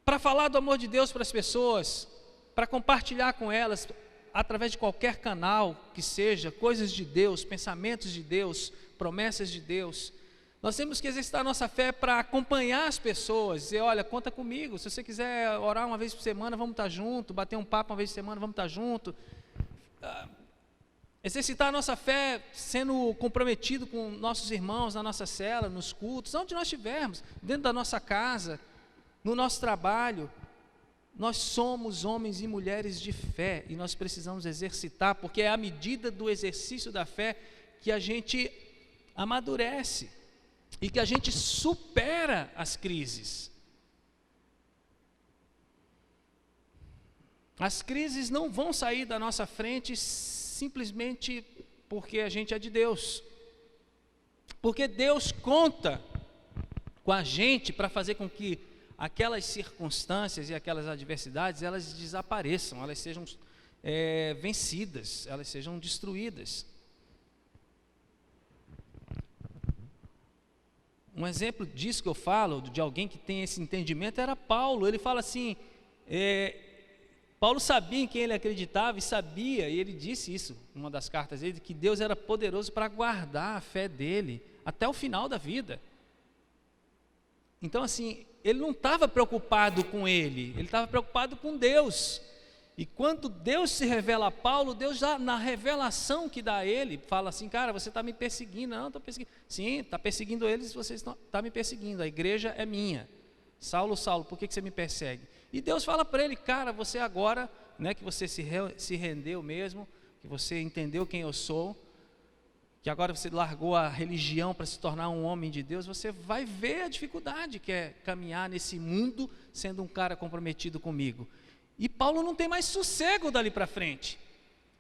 Para falar do amor de Deus para as pessoas, para compartilhar com elas, através de qualquer canal que seja, coisas de Deus, pensamentos de Deus, promessas de Deus. Nós temos que exercitar a nossa fé para acompanhar as pessoas, dizer, olha, conta comigo, se você quiser orar uma vez por semana, vamos estar junto, bater um papo uma vez por semana, vamos estar junto. Exercitar a nossa fé sendo comprometido com nossos irmãos na nossa cela, nos cultos, onde nós estivermos, dentro da nossa casa, no nosso trabalho. Nós somos homens e mulheres de fé e nós precisamos exercitar, porque é à medida do exercício da fé que a gente amadurece e que a gente supera as crises. As crises não vão sair da nossa frente simplesmente porque a gente é de Deus, porque Deus conta com a gente para fazer com que aquelas circunstâncias e aquelas adversidades, elas desapareçam, elas sejam vencidas, elas sejam destruídas. Um exemplo disso que eu falo, de alguém que tem esse entendimento, era Paulo. Ele fala assim, Paulo sabia em quem ele acreditava e sabia, e ele disse isso, numa das cartas dele, que Deus era poderoso para guardar a fé dele até o final da vida. Então assim, ele não estava preocupado com ele estava preocupado com Deus. E quando Deus se revela a Paulo, Deus já na revelação que dá a ele, fala assim, cara, você está me perseguindo. Não, estou perseguindo. Sim, está perseguindo eles, você está me perseguindo, a igreja é minha. Saulo, Saulo, por que você me persegue? E Deus fala para ele, cara, você agora, que você se rendeu mesmo, que você entendeu quem eu sou, que agora você largou a religião para se tornar um homem de Deus, você vai ver a dificuldade que é caminhar nesse mundo sendo um cara comprometido comigo. E Paulo não tem mais sossego dali para frente,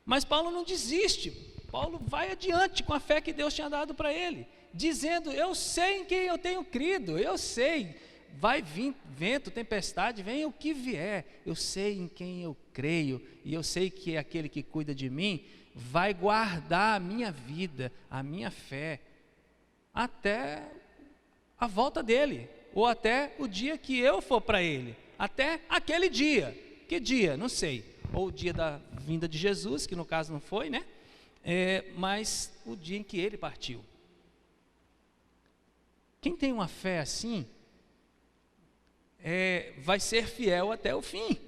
mas Paulo não desiste, Paulo vai adiante com a fé que Deus tinha dado para ele, dizendo, eu sei em quem eu tenho crido, eu sei, vai vir vento, tempestade, venha o que vier, eu sei em quem eu creio, e eu sei que é aquele que cuida de mim, vai guardar a minha vida, a minha fé, até a volta dele, ou até o dia que eu for para ele, até aquele dia. Que dia? Não sei. Ou o dia da vinda de Jesus, que no caso não foi, mas o dia em que ele partiu. Quem tem uma fé assim, vai ser fiel até o fim.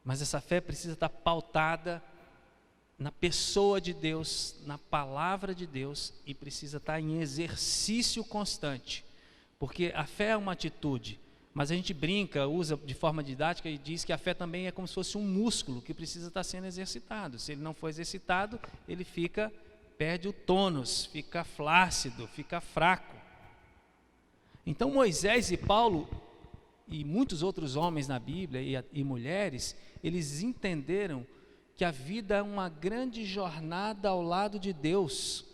Mas essa fé precisa estar pautada na pessoa de Deus, na palavra de Deus, e precisa estar em exercício constante. Porque a fé é uma atitude, mas a gente brinca, usa de forma didática e diz que a fé também é como se fosse um músculo que precisa estar sendo exercitado. Se ele não for exercitado, ele perde o tônus, fica flácido, fica fraco. Então Moisés e Paulo e muitos outros homens na Bíblia e mulheres, eles entenderam que a vida é uma grande jornada ao lado de Deus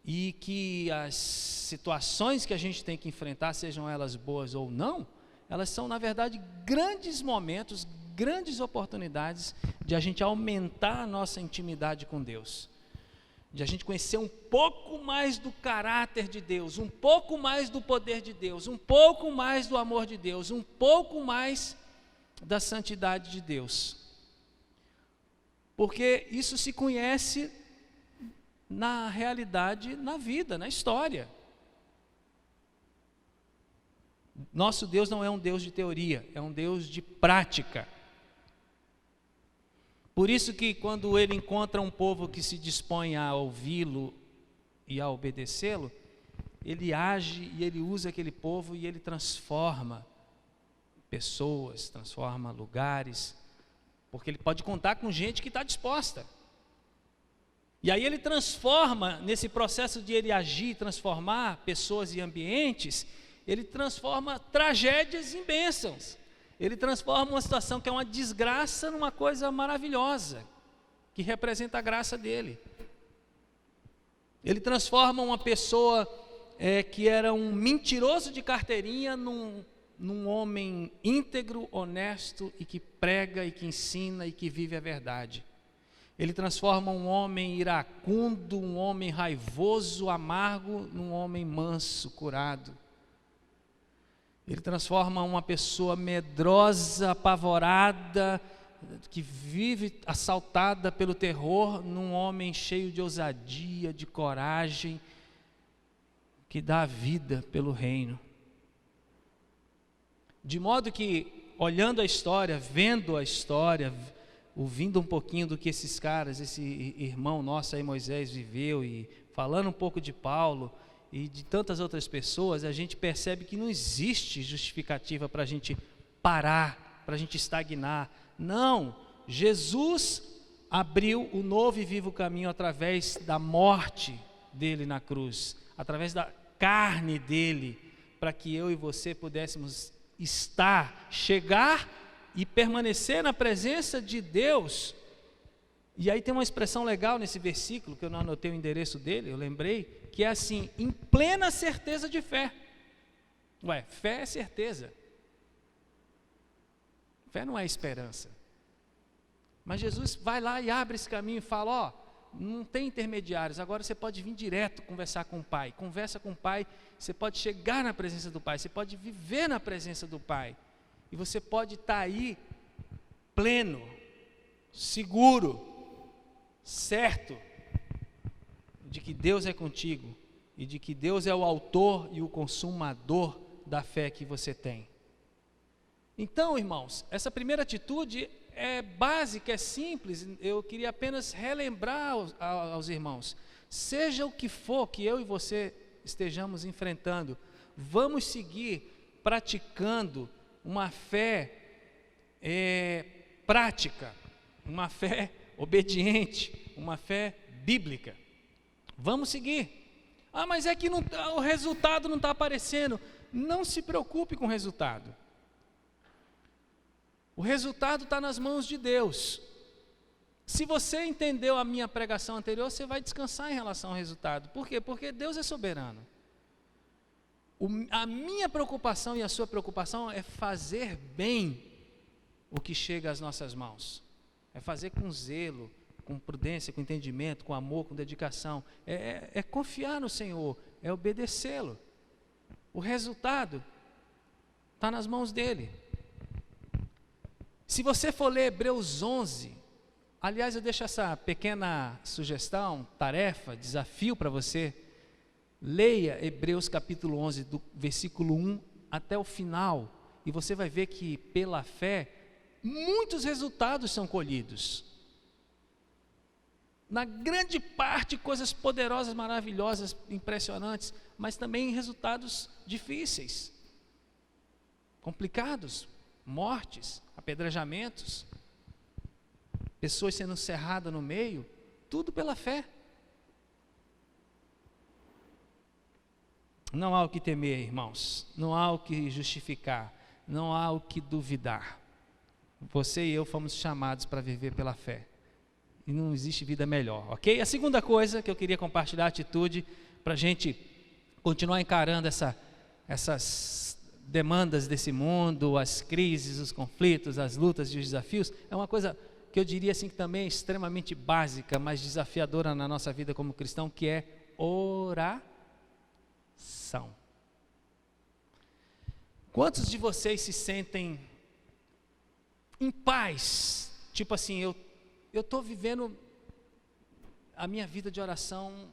e que as situações que a gente tem que enfrentar, sejam elas boas ou não, elas são, na verdade, grandes momentos, grandes oportunidades de a gente aumentar a nossa intimidade com Deus, de a gente conhecer um pouco mais do caráter de Deus, um pouco mais do poder de Deus, um pouco mais do amor de Deus, um pouco mais da santidade de Deus. Porque isso se conhece na realidade, na vida, na história. Nosso Deus não é um Deus de teoria, é um Deus de prática. Por isso que quando ele encontra um povo que se dispõe a ouvi-lo e a obedecê-lo, ele age e ele usa aquele povo e ele transforma pessoas, transforma lugares, porque ele pode contar com gente que está disposta. E aí ele transforma, nesse processo de ele agir, transformar pessoas e ambientes, ele transforma tragédias em bênçãos. Ele transforma uma situação que é uma desgraça numa coisa maravilhosa, que representa a graça dele. Ele transforma uma pessoa que era um mentiroso de carteirinha num homem íntegro, honesto e que prega e que ensina e que vive a verdade. Ele transforma um homem iracundo, um homem raivoso, amargo, num homem manso, curado. Ele transforma uma pessoa medrosa, apavorada, que vive assaltada pelo terror, num homem cheio de ousadia, de coragem, que dá a vida pelo reino. De modo que, olhando a história, vendo a história, ouvindo um pouquinho do que esses caras, esse irmão nosso aí, Moisés, viveu, e falando um pouco de Paulo e de tantas outras pessoas, a gente percebe que não existe justificativa para a gente parar, para a gente estagnar. Não, Jesus abriu o novo e vivo caminho através da morte dele na cruz, através da carne dele, para que eu e você pudéssemos chegar e permanecer na presença de Deus. E aí tem uma expressão legal nesse versículo, que eu não anotei o endereço dele, eu lembrei, que é assim, em plena certeza de fé. Fé é certeza. Fé não é esperança. Mas Jesus vai lá e abre esse caminho e fala, não tem intermediários, agora você pode vir direto conversar com o Pai. Conversa com o Pai, você pode chegar na presença do Pai, você pode viver na presença do Pai. E você pode estar aí pleno, seguro, certo de que Deus é contigo e de que Deus é o autor e o consumador da fé que você tem. Então, irmãos, essa primeira atitude é básica, é simples. Eu queria apenas relembrar aos irmãos, seja o que for que eu e você estejamos enfrentando, vamos seguir praticando uma fé prática, uma fé obediente, uma fé bíblica. Vamos seguir. Mas é que o resultado não está aparecendo. Não se preocupe com o resultado. O resultado está nas mãos de Deus. Se você entendeu a minha pregação anterior, você vai descansar em relação ao resultado. Por quê? Porque Deus é soberano. A minha preocupação e a sua preocupação é fazer bem o que chega às nossas mãos. É fazer com zelo, com prudência, com entendimento, com amor, com dedicação. É confiar no Senhor, é obedecê-lo. O resultado está nas mãos dele. Se você for ler Hebreus 11, aliás, eu deixo essa pequena sugestão, tarefa, desafio para você. Leia Hebreus capítulo 11, do versículo 1 até o final, e você vai ver que pela fé, muitos resultados são colhidos. Na grande parte, coisas poderosas, maravilhosas, impressionantes, mas também resultados difíceis, complicados, mortes, apedrejamentos, pessoas sendo cerradas no meio, tudo pela fé. Não há o que temer, irmãos, não há o que justificar, não há o que duvidar. Você e eu fomos chamados para viver pela fé, e não existe vida melhor, ok? A segunda coisa que eu queria compartilhar, a atitude, para a gente continuar encarando essas demandas desse mundo, as crises, os conflitos, as lutas e os desafios, é uma coisa que eu diria assim que também é extremamente básica, mas desafiadora na nossa vida como cristão, que é oração. Quantos de vocês se sentem em paz? Tipo assim, eu estou vivendo a minha vida de oração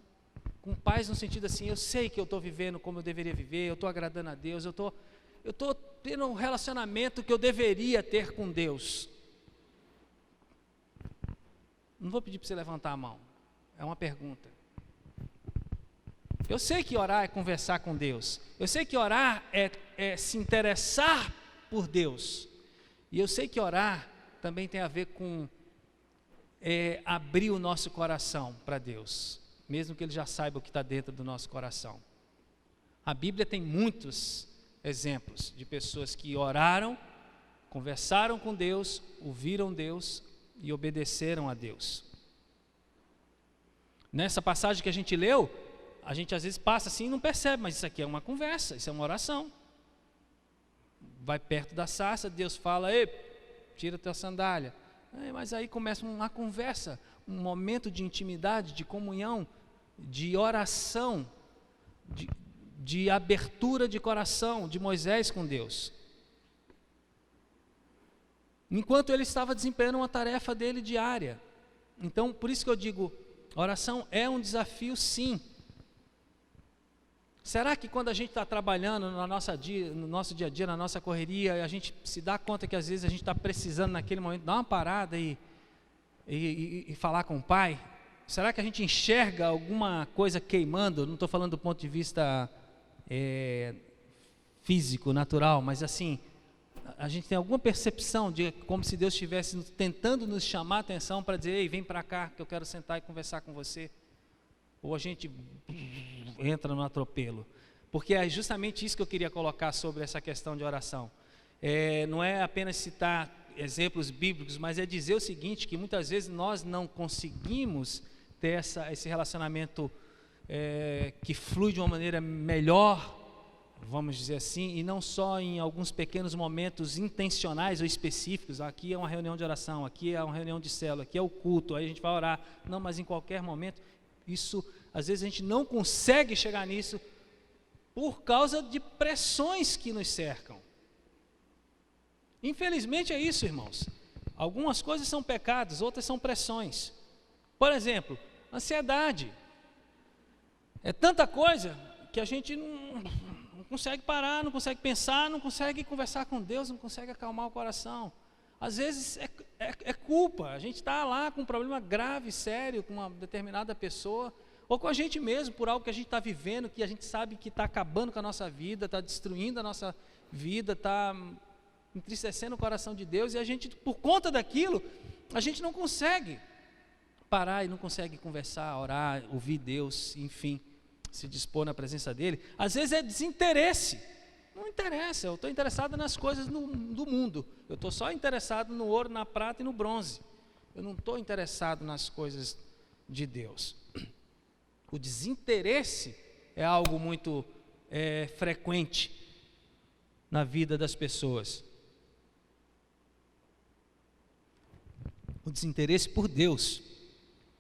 com paz no sentido assim, eu sei que eu estou vivendo como eu deveria viver, eu estou agradando a Deus, eu estou tendo um relacionamento que eu deveria ter com Deus. Não vou pedir para você levantar a mão, é uma pergunta. Eu sei que orar é conversar com Deus, eu sei que orar é se interessar por Deus, e eu sei que orar também tem a ver com abrir o nosso coração para Deus, mesmo que Ele já saiba o que está dentro do nosso coração. A Bíblia tem muitos exemplos de pessoas que oraram, conversaram com Deus, ouviram Deus e obedeceram a Deus. Nessa passagem que a gente leu, a gente às vezes passa assim e não percebe, mas isso aqui é uma conversa, isso é uma oração. Vai perto da sarça, Deus fala, ei, tira tua sandália. Mas aí começa uma conversa, um momento de intimidade, de comunhão, de oração, de abertura de coração de Moisés com Deus. Enquanto ele estava desempenhando uma tarefa dele diária. Então, por isso que eu digo, oração é um desafio sim. Será que quando a gente está trabalhando no nosso dia a dia, na nossa correria, a gente se dá conta que às vezes a gente está precisando naquele momento dar uma parada e falar com o Pai? Será que a gente enxerga alguma coisa queimando? Não estou falando do ponto de vista físico, natural, mas assim, a gente tem alguma percepção de como se Deus estivesse tentando nos chamar a atenção para dizer, ei, vem para cá que eu quero sentar e conversar com você. Ou a gente entra no atropelo, porque é justamente isso que eu queria colocar sobre essa questão de oração. Não é apenas citar exemplos bíblicos, mas é dizer o seguinte, que muitas vezes nós não conseguimos ter esse relacionamento que flui de uma maneira melhor, vamos dizer assim, e não só em alguns pequenos momentos intencionais ou específicos. Aqui é uma reunião de oração, aqui é uma reunião de célula, aqui é o culto, aí a gente vai orar. Não, mas em qualquer momento. Isso, às vezes a gente não consegue chegar nisso por causa de pressões que nos cercam. Infelizmente é isso, irmãos. Algumas coisas são pecados, outras são pressões. Por exemplo, ansiedade. É tanta coisa que a gente não consegue parar, não consegue pensar, não consegue conversar com Deus, não consegue acalmar o coração. Às vezes é culpa, a gente está lá com um problema grave, sério, com uma determinada pessoa, ou com a gente mesmo, por algo que a gente está vivendo, que a gente sabe que está acabando com a nossa vida, está destruindo a nossa vida, está entristecendo o coração de Deus, e a gente, por conta daquilo, a gente não consegue parar e não consegue conversar, orar, ouvir Deus, enfim, se dispor na presença dEle. Às vezes é desinteresse. Não interessa, eu estou interessado nas coisas do mundo. Eu estou só interessado no ouro, na prata e no bronze. Eu não estou interessado nas coisas de Deus. O desinteresse é algo muito frequente na vida das pessoas. O desinteresse por Deus,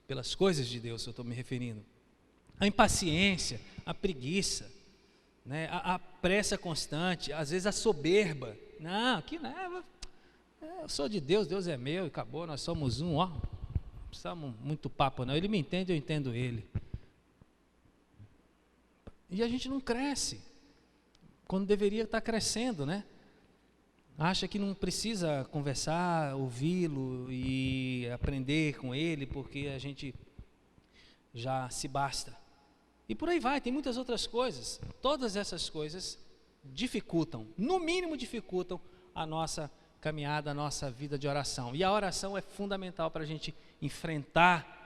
pelas coisas de Deus, eu estou me referindo. A impaciência, a preguiça, né, a pressa constante, às vezes a soberba. Não, aqui não é, eu sou de Deus, Deus é meu e acabou, nós somos um, ó. Não precisamos muito papo não, ele me entende, eu entendo ele. E a gente não cresce, quando deveria estar crescendo, né? Acha que não precisa conversar, ouvi-lo e aprender com ele, porque a gente já se basta. E por aí vai, tem muitas outras coisas. Todas essas coisas dificultam, no mínimo dificultam a nossa caminhada, a nossa vida de oração. E a oração é fundamental para a gente enfrentar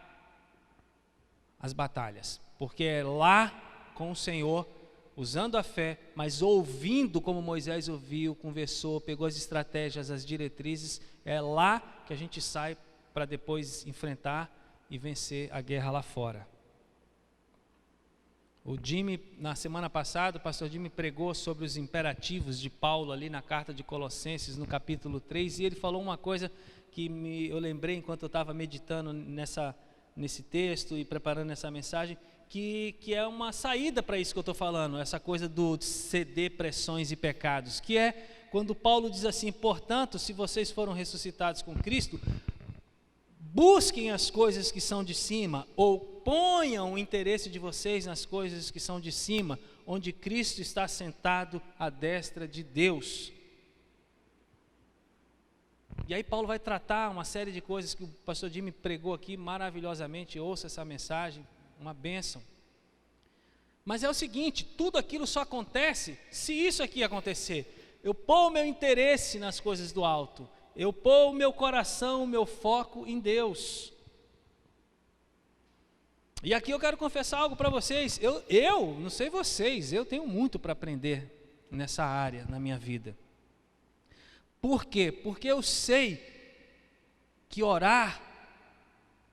as batalhas, porque é lá com o Senhor, usando a fé, mas ouvindo como Moisés ouviu, conversou, pegou as estratégias, as diretrizes, é lá que a gente sai para depois enfrentar e vencer a guerra lá fora. O Jimmy, na semana passada, o pastor Jimmy pregou sobre os imperativos de Paulo ali na carta de Colossenses, no capítulo 3, e ele falou uma coisa que eu lembrei enquanto eu estava meditando nesse texto e preparando essa mensagem, que é uma saída para isso que eu estou falando, essa coisa do ceder pressões e pecados, que é quando Paulo diz assim: portanto, se vocês foram ressuscitados com Cristo, busquem as coisas que são de cima, ou ponham o interesse de vocês nas coisas que são de cima, onde Cristo está sentado à destra de Deus. E aí Paulo vai tratar uma série de coisas que o pastor Jimmy pregou aqui maravilhosamente. Ouça essa mensagem, uma bênção. Mas é o seguinte, tudo aquilo só acontece se isso aqui acontecer. Eu pôr o meu interesse nas coisas do alto, eu pôr o meu coração, o meu foco em Deus. E aqui eu quero confessar algo para vocês. Eu não sei vocês, eu tenho muito para aprender nessa área, na minha vida. Por quê? Porque eu sei que orar,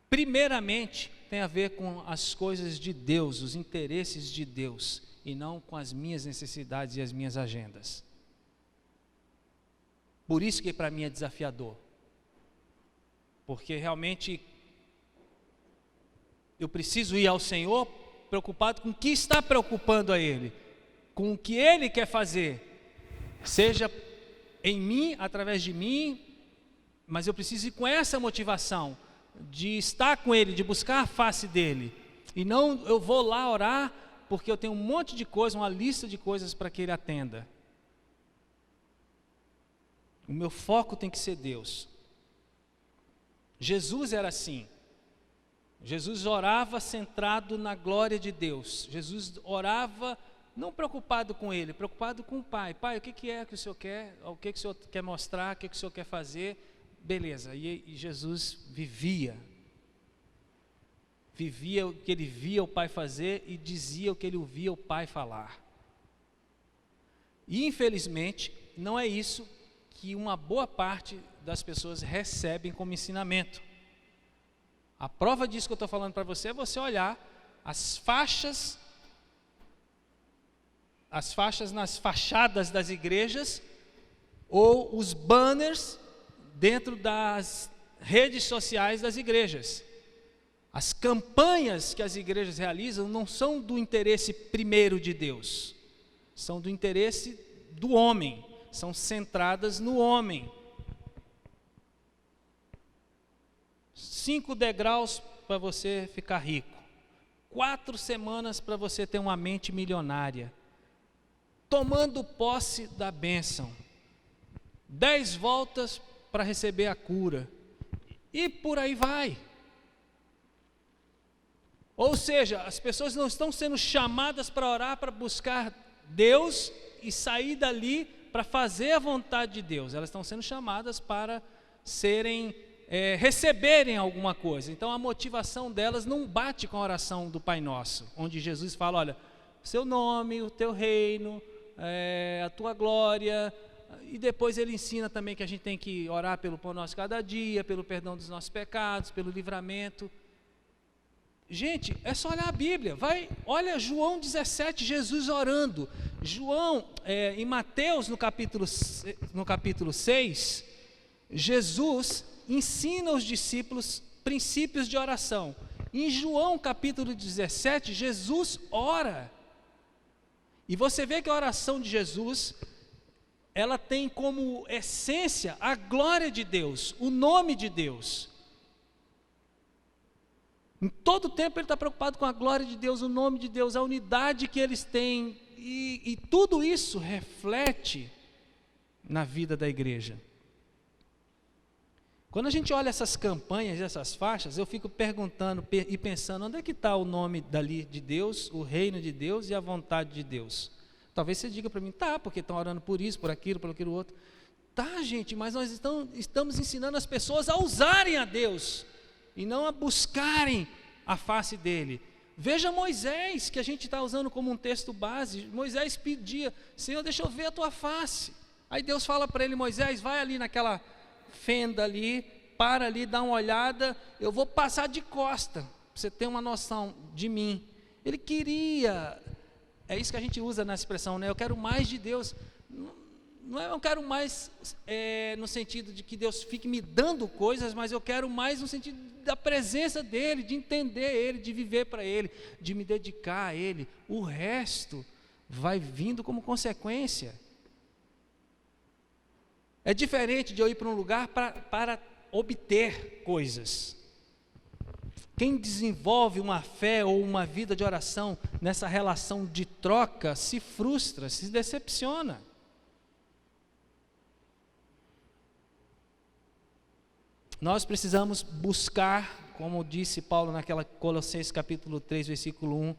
primeiramente, tem a ver com as coisas de Deus, os interesses de Deus, e não com as minhas necessidades e as minhas agendas. Por isso que para mim é desafiador, porque realmente eu preciso ir ao Senhor preocupado com o que está preocupando a Ele, com o que Ele quer fazer, seja em mim, através de mim, mas eu preciso ir com essa motivação, de estar com Ele, de buscar a face dEle, e não eu vou lá orar, porque eu tenho um monte de coisas, uma lista de coisas para que Ele atenda. O meu foco tem que ser Deus. Jesus era assim. Jesus orava centrado na glória de Deus. Jesus orava não preocupado com Ele, preocupado com o Pai. Pai, o que é que o Senhor quer? O que o Senhor quer mostrar? O que o Senhor quer fazer? Beleza. E Jesus vivia o que Ele via o Pai fazer e dizia o que Ele ouvia o Pai falar. E infelizmente, não é isso que uma boa parte das pessoas recebem como ensinamento. A prova disso que eu estou falando para você é você olhar as faixas nas fachadas das igrejas, ou os banners dentro das redes sociais das igrejas. As campanhas que as igrejas realizam não são do interesse primeiro de Deus, são do interesse do homem, são centradas no homem. 5 degraus para você ficar rico, 4 semanas para você ter uma mente milionária, tomando posse da bênção, 10 voltas para receber a cura, e por aí vai. Ou seja, as pessoas não estão sendo chamadas para orar, para buscar Deus e sair dali para fazer a vontade de Deus. Elas estão sendo chamadas para receberem alguma coisa. Então a motivação delas não bate com a oração do Pai Nosso, onde Jesus fala: olha, seu nome, o teu reino, a tua glória. E depois ele ensina também que a gente tem que orar pelo pão nosso cada dia, pelo perdão dos nossos pecados, pelo livramento. Gente, é só olhar a Bíblia. Olha João 17, Jesus orando. João, em Mateus, no capítulo 6, Jesus ensina aos discípulos princípios de oração. Em João capítulo 17, Jesus ora. E você vê que a oração de Jesus, ela tem como essência a glória de Deus, o nome de Deus. Em todo tempo ele está preocupado com a glória de Deus, o nome de Deus, a unidade que eles têm, e tudo isso reflete na vida da igreja. Quando a gente olha essas campanhas, essas faixas, eu fico perguntando e pensando, onde é que está o nome dali de Deus, o reino de Deus e a vontade de Deus? Talvez você diga para mim, tá, porque estão orando por isso, por aquilo outro. Tá, gente, mas nós estamos ensinando as pessoas a usarem a Deus e não a buscarem a face dele. Veja Moisés, que a gente está usando como um texto base. Moisés pedia, Senhor, deixa eu ver a tua face. Aí Deus fala para ele, Moisés, vai ali naquela fenda ali, para ali, dá uma olhada, eu vou passar de costa, para você ter uma noção de mim. Ele queria, é isso que a gente usa na expressão, né? Eu quero mais de Deus. Não é eu quero mais no sentido de que Deus fique me dando coisas, mas eu quero mais no sentido da presença dEle, de entender Ele, de viver para Ele, de me dedicar a Ele. O resto vai vindo como consequência. É diferente de eu ir para um lugar para obter coisas. Quem desenvolve uma fé ou uma vida de oração nessa relação de troca se frustra, se decepciona. Nós precisamos buscar, como disse Paulo naquela Colossenses capítulo 3, versículo 1,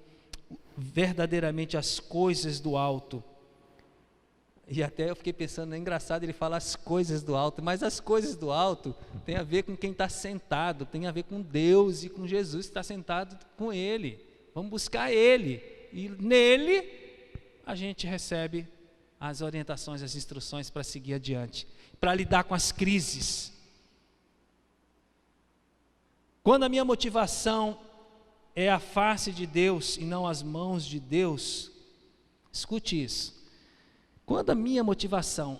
verdadeiramente as coisas do alto. E até eu fiquei pensando, é engraçado ele falar as coisas do alto, mas as coisas do alto tem a ver com quem está sentado, tem a ver com Deus e com Jesus que está sentado com Ele. Vamos buscar Ele, e nele a gente recebe as orientações, as instruções para seguir adiante, para lidar com as crises. Quando a minha motivação é a face de Deus e não as mãos de Deus, escute isso. Quando a minha motivação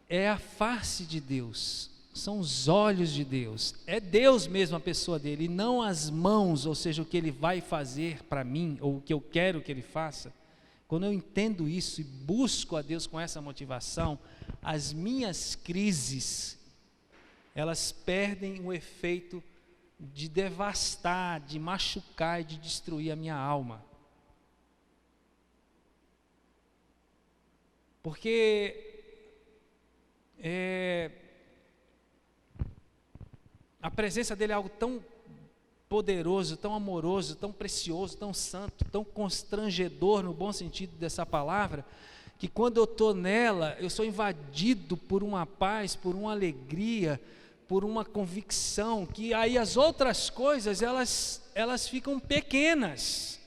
é a face de Deus, são os olhos de Deus, é Deus mesmo a pessoa dele, e não as mãos, ou seja, o que Ele vai fazer para mim, ou o que eu quero que Ele faça, quando eu entendo isso e busco a Deus com essa motivação, as minhas crises, elas perdem o efeito de devastar, de machucar e de destruir a minha alma. Porque a presença dele é algo tão poderoso, tão amoroso, tão precioso, tão santo, tão constrangedor no bom sentido dessa palavra, que quando eu estou nela, eu sou invadido por uma paz, por uma alegria, por uma convicção, que aí as outras coisas, elas ficam pequenas.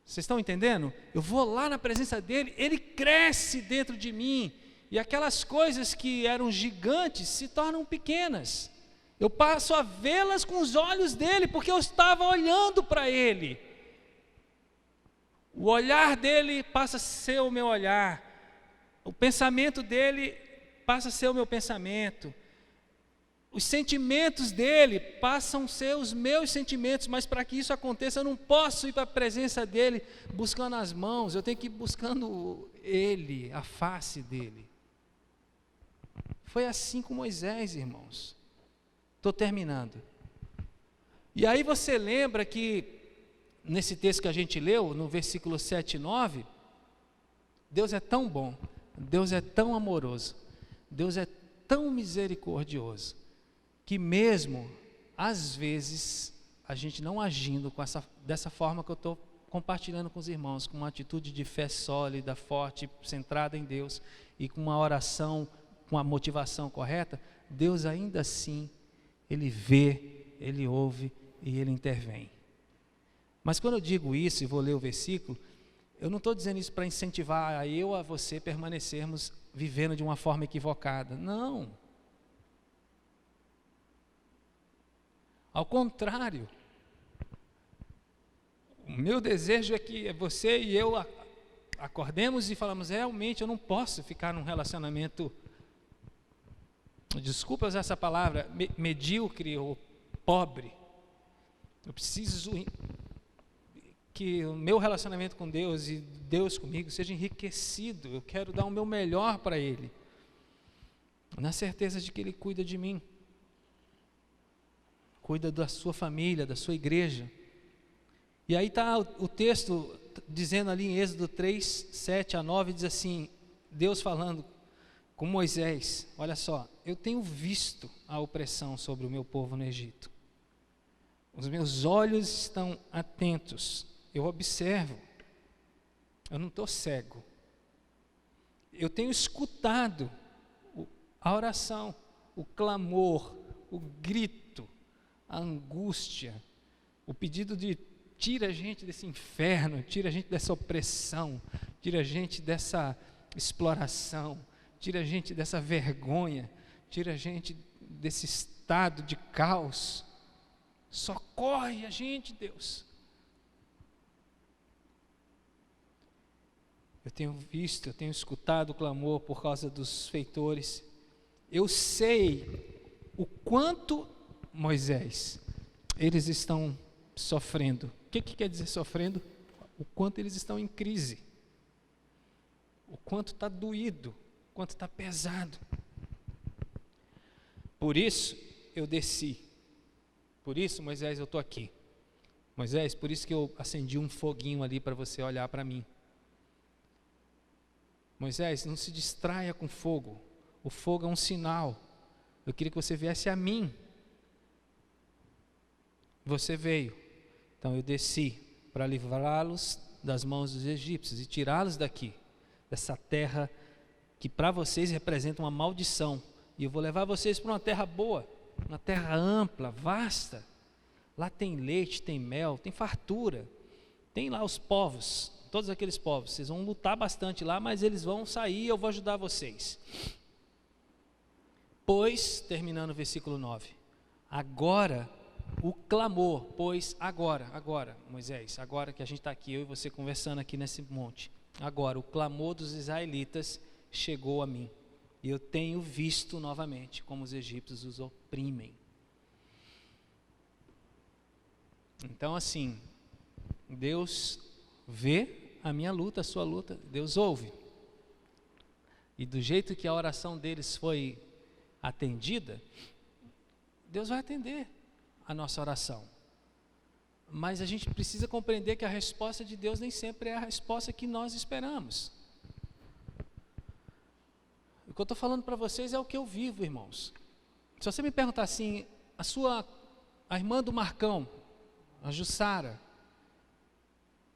Vocês estão entendendo? Eu vou lá na presença dele, ele cresce dentro de mim, e aquelas coisas que eram gigantes se tornam pequenas. Eu passo a vê-las com os olhos dele, porque eu estava olhando para ele. O olhar dele passa a ser o meu olhar, o pensamento dele passa a ser o meu pensamento, os sentimentos dele passam a ser os meus sentimentos, mas para que isso aconteça eu não posso ir para a presença dele buscando as mãos, eu tenho que ir buscando ele, a face dele. Foi assim com Moisés, irmãos. Estou terminando. E aí você lembra que nesse texto que a gente leu, no versículo 7 e 9, Deus é tão bom, Deus é tão amoroso, Deus é tão misericordioso, que mesmo, às vezes, a gente não agindo dessa forma que eu estou compartilhando com os irmãos, com uma atitude de fé sólida, forte, centrada em Deus, e com uma oração, com a motivação correta, Deus ainda assim, Ele vê, Ele ouve e Ele intervém. Mas quando eu digo isso, e vou ler o versículo, eu não estou dizendo isso para incentivar a você permanecermos vivendo de uma forma equivocada. Não. Ao contrário. O meu desejo é que você e eu acordemos e falamos, realmente eu não posso ficar num relacionamento, desculpa usar essa palavra, medíocre ou pobre. Eu preciso que o meu relacionamento com Deus e Deus comigo seja enriquecido. Eu quero dar o meu melhor para Ele, na certeza de que Ele cuida de mim. cuida da sua família, da sua igreja. E aí está o texto dizendo ali em Êxodo 3, 7 a 9, diz assim, Deus falando com Moisés, olha só, eu tenho visto a opressão sobre o meu povo no Egito. Os meus olhos estão atentos, eu observo, eu não estou cego. Eu tenho escutado a oração, o clamor, o grito, a angústia, o pedido de tira a gente desse inferno, tira a gente dessa opressão, tira a gente dessa exploração, tira a gente dessa vergonha, tira a gente desse estado de caos. Socorre a gente, Deus. Eu tenho visto, eu tenho escutado o clamor por causa dos feitores. Eu sei o quanto, Moisés, eles estão sofrendo. O que quer dizer sofrendo? O quanto eles estão em crise. O quanto está doído, o quanto está pesado. Por isso eu desci. Por isso, Moisés, eu estou aqui. Moisés, por isso que eu acendi um foguinho ali para você olhar para mim. Moisés, não se distraia com fogo. O fogo é um sinal. Eu queria que você viesse a mim. Você veio. Então eu desci para livrá-los das mãos dos egípcios e tirá-los daqui, dessa terra que para vocês representa uma maldição. E eu vou levar vocês para uma terra boa, uma terra ampla, vasta. Lá tem leite, tem mel, tem fartura. Tem lá os povos, todos aqueles povos. Vocês vão lutar bastante lá, mas eles vão sair e eu vou ajudar vocês. Pois, terminando o versículo 9, agora o clamor, pois agora, Moisés, agora que a gente está aqui, eu e você conversando aqui nesse monte, agora o clamor dos israelitas chegou a mim, e eu tenho visto novamente como os egípcios os oprimem. Então assim, Deus vê a minha luta, a sua luta, Deus ouve, e do jeito que a oração deles foi atendida, Deus vai atender a nossa oração. Mas a gente precisa compreender que a resposta de Deus nem sempre é a resposta que nós esperamos. O que eu estou falando para vocês é o que eu vivo, irmãos. Se você me perguntar assim, a irmã do Marcão, a Jussara,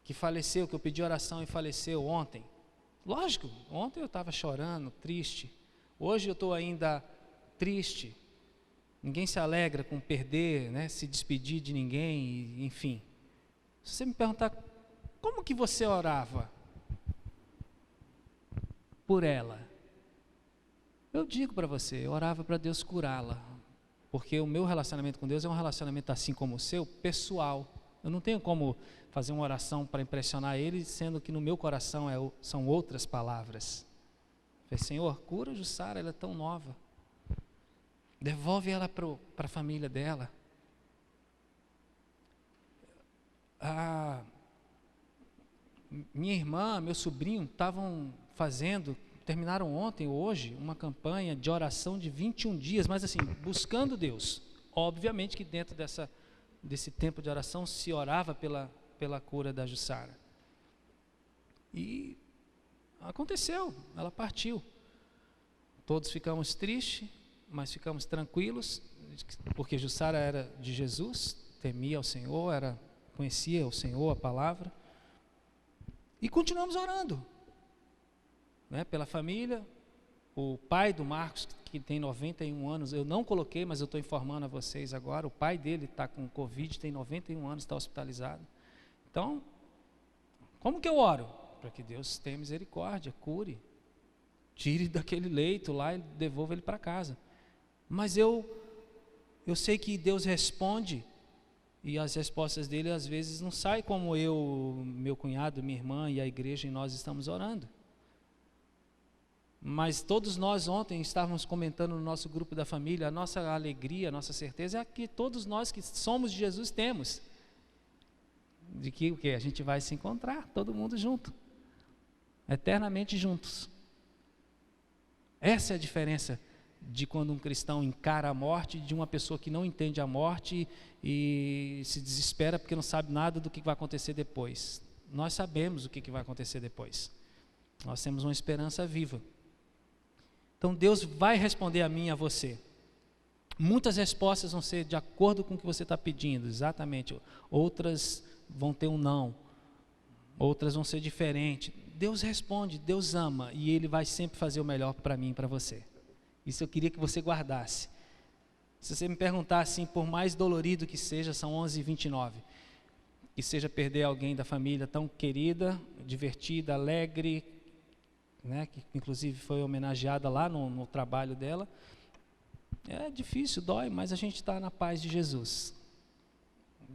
que faleceu, que eu pedi oração e faleceu ontem. Lógico, ontem eu estava chorando, triste. Hoje eu estou ainda triste. Ninguém se alegra com perder, né, se despedir de ninguém, enfim. Se você me perguntar, como que você orava por ela? Eu digo para você, eu orava para Deus curá-la. Porque o meu relacionamento com Deus é um relacionamento assim como o seu, pessoal. Eu não tenho como fazer uma oração para impressionar Ele, sendo que no meu coração são outras palavras. Eu falei, Senhor, cura a Jussara, ela é tão nova. Devolve ela para a família dela. Minha irmã, meu sobrinho, terminaram ontem ou hoje, uma campanha de oração de 21 dias, mas assim, buscando Deus. Obviamente que dentro desse tempo de oração se orava pela cura da Jussara. E aconteceu, ela partiu. Todos ficamos tristes, mas ficamos tranquilos, porque Jussara era de Jesus, temia ao Senhor, conhecia o Senhor, a palavra, e continuamos orando, né, pela família. O pai do Marcos, que tem 91 anos, eu não coloquei, mas eu estou informando a vocês agora, o pai dele está com Covid, tem 91 anos, está hospitalizado. Então, como que eu oro? Para que Deus tenha misericórdia, cure, tire daquele leito lá e devolva ele para casa. Mas eu sei que Deus responde, e as respostas dele às vezes não saem como eu, meu cunhado, minha irmã e a igreja e nós estamos orando. Mas todos nós ontem estávamos comentando no nosso grupo da família, a nossa alegria, a nossa certeza é que todos nós que somos de Jesus temos. De que o quê? A gente vai se encontrar, todo mundo junto, eternamente juntos. Essa é a diferença de quando um cristão encara a morte, de uma pessoa que não entende a morte e se desespera porque não sabe nada do que vai acontecer depois. Nós sabemos o que vai acontecer depois. Nós temos uma esperança viva. Então Deus vai responder a mim e a você. Muitas respostas vão ser de acordo com o que você está pedindo, exatamente. Outras vão ter um não, outras vão ser diferentes. Deus responde, Deus ama, e Ele vai sempre fazer o melhor para mim e para você. Isso eu queria que você guardasse. Se você me perguntar assim, por mais dolorido que seja, são 11h29, que seja perder alguém da família tão querida, divertida, alegre, né, que inclusive foi homenageada lá no trabalho dela. É difícil, dói, mas a gente está na paz de Jesus.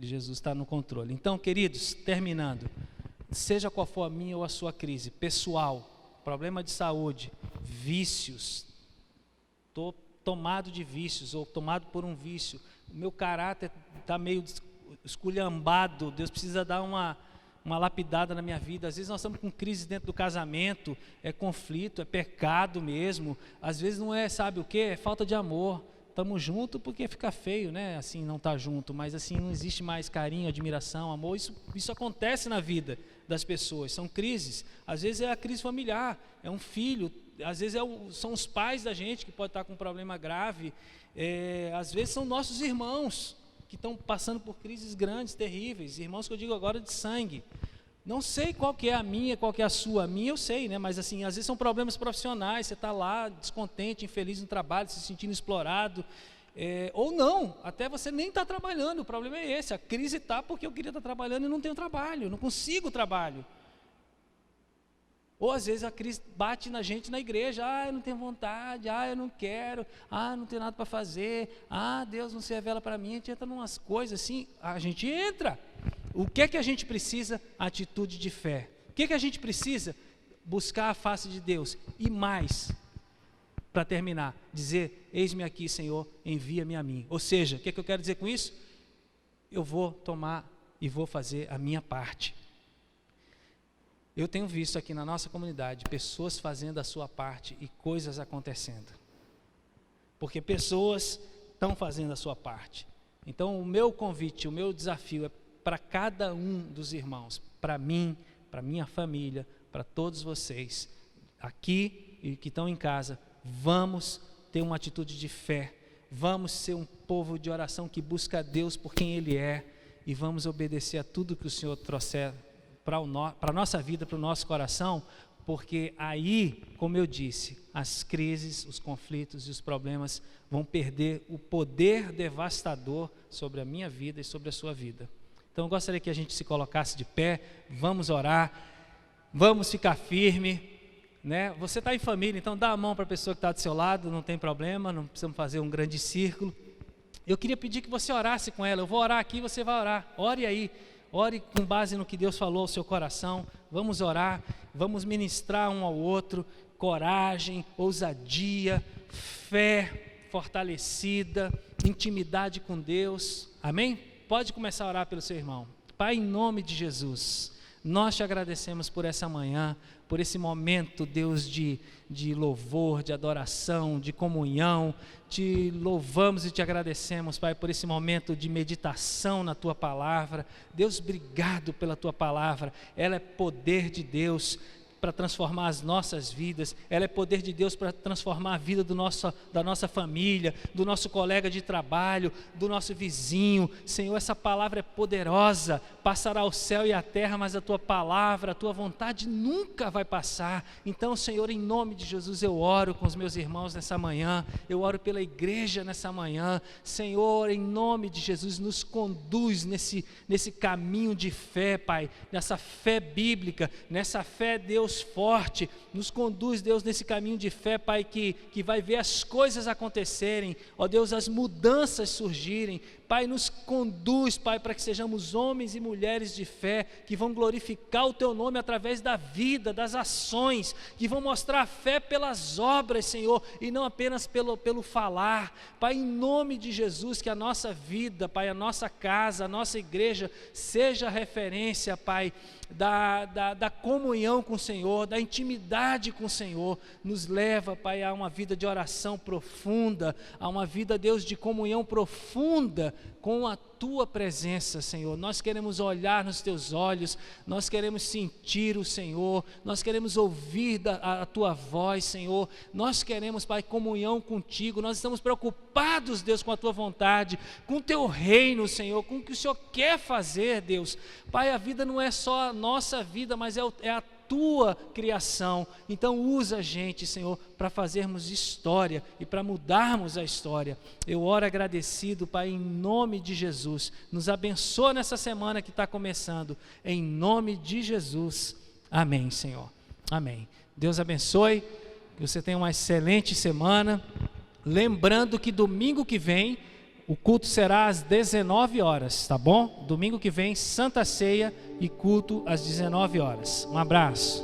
Jesus está no controle. Então, queridos, terminando, seja qual for a minha ou a sua crise, pessoal, problema de saúde, vícios, estou tomado de vícios ou tomado por um vício, o meu caráter está meio esculhambado, Deus precisa dar uma lapidada na minha vida. Às vezes nós estamos com crise dentro do casamento, é conflito, é pecado mesmo, às vezes não é, sabe o que? É falta de amor. Estamos juntos porque fica feio, né? Assim, não estar junto, mas assim, não existe mais carinho, admiração, amor. Isso acontece na vida das pessoas, são crises. Às vezes é a crise familiar, é um filho, às vezes são os pais da gente que pode estar com um problema grave, às vezes são nossos irmãos que estão passando por crises grandes, terríveis, irmãos que eu digo agora de sangue. Não sei qual que é a minha, qual que é a sua. A minha eu sei, né? Mas assim, às vezes são problemas profissionais, você está lá descontente, infeliz no trabalho, se sentindo explorado, ou não, até você nem está trabalhando, o problema é esse, a crise está porque eu queria estar trabalhando e não tenho trabalho, não consigo trabalho. Ou às vezes a crise bate na gente na igreja, eu não tenho vontade, eu não quero, não tenho nada para fazer, Deus não se revela para mim. A gente entra em umas coisas assim, a gente entra. O que é que a gente precisa? Atitude de fé. O que é que a gente precisa? Buscar a face de Deus. E mais, para terminar, dizer, eis-me aqui, Senhor, envia-me a mim. Ou seja, o que é que eu quero dizer com isso? Eu vou tomar e vou fazer a minha parte. Eu tenho visto aqui na nossa comunidade pessoas fazendo a sua parte e coisas acontecendo. Porque pessoas estão fazendo a sua parte. Então o meu convite, o meu desafio é para cada um dos irmãos, para mim, para minha família, para todos vocês, aqui e que estão em casa, vamos ter uma atitude de fé, vamos ser um povo de oração que busca a Deus por quem Ele é, e vamos obedecer a tudo que o Senhor trouxer para a nossa vida, para o nosso coração, porque aí, como eu disse, as crises, os conflitos e os problemas vão perder o poder devastador sobre a minha vida e sobre a sua vida. Então eu gostaria que a gente se colocasse de pé, vamos orar, vamos ficar firme, né? Você está em família, então dá a mão para a pessoa que está do seu lado, não tem problema, não precisamos fazer um grande círculo. Eu queria pedir que você orasse com ela, eu vou orar aqui, você vai orar, ore aí, ore com base no que Deus falou ao seu coração, vamos orar, vamos ministrar um ao outro, coragem, ousadia, fé fortalecida, intimidade com Deus, amém? Pode começar a orar pelo seu irmão. Pai, em nome de Jesus, nós te agradecemos por essa manhã, por esse momento, Deus, de louvor, de adoração, de comunhão. Te louvamos e te agradecemos, Pai, por esse momento de meditação na Tua Palavra. Deus, obrigado pela Tua Palavra, ela é poder de Deus para transformar as nossas vidas, ela é poder de Deus para transformar a vida da nossa família, do nosso colega de trabalho, do nosso vizinho. Senhor, essa palavra é poderosa, passará o céu e a terra, mas a Tua palavra, a Tua vontade nunca vai passar. Então, Senhor, em nome de Jesus, eu oro com os meus irmãos nessa manhã, eu oro pela igreja nessa manhã. Senhor, em nome de Jesus, nos conduz nesse caminho de fé, Pai, nessa fé bíblica, nessa fé, Deus, forte, nos conduz, Deus, nesse caminho de fé, Pai, que vai ver as coisas acontecerem, ó Deus, as mudanças surgirem. Pai, nos conduz, Pai, para que sejamos homens e mulheres de fé, que vão glorificar o Teu nome através da vida, das ações, que vão mostrar a fé pelas obras, Senhor, e não apenas pelo falar. Pai, em nome de Jesus, que a nossa vida, Pai, a nossa casa, a nossa igreja, seja referência, Pai, da comunhão com o Senhor, Senhor, da intimidade com o Senhor. Nos leva, Pai, a uma vida de oração profunda, a uma vida, Deus, de comunhão profunda com a Tua presença, Senhor. Nós queremos olhar nos Teus olhos, nós queremos sentir o Senhor, nós queremos ouvir a Tua voz, Senhor. Nós queremos, Pai, comunhão contigo. Nós estamos preocupados, Deus, com a Tua vontade, com o Teu reino, Senhor, com o que o Senhor quer fazer, Deus. Pai, a vida não é só a nossa vida, mas é a Tua criação. Então usa a gente, Senhor, para fazermos história e para mudarmos a história. Eu oro agradecido, Pai, em nome de Jesus. Nos abençoa nessa semana que está começando, em nome de Jesus. Amém, Senhor. Amém. Deus abençoe, que você tenha uma excelente semana. Lembrando que domingo que vem o culto será às 19 horas, tá bom? Domingo que vem, Santa Ceia e culto às 19 horas. Um abraço.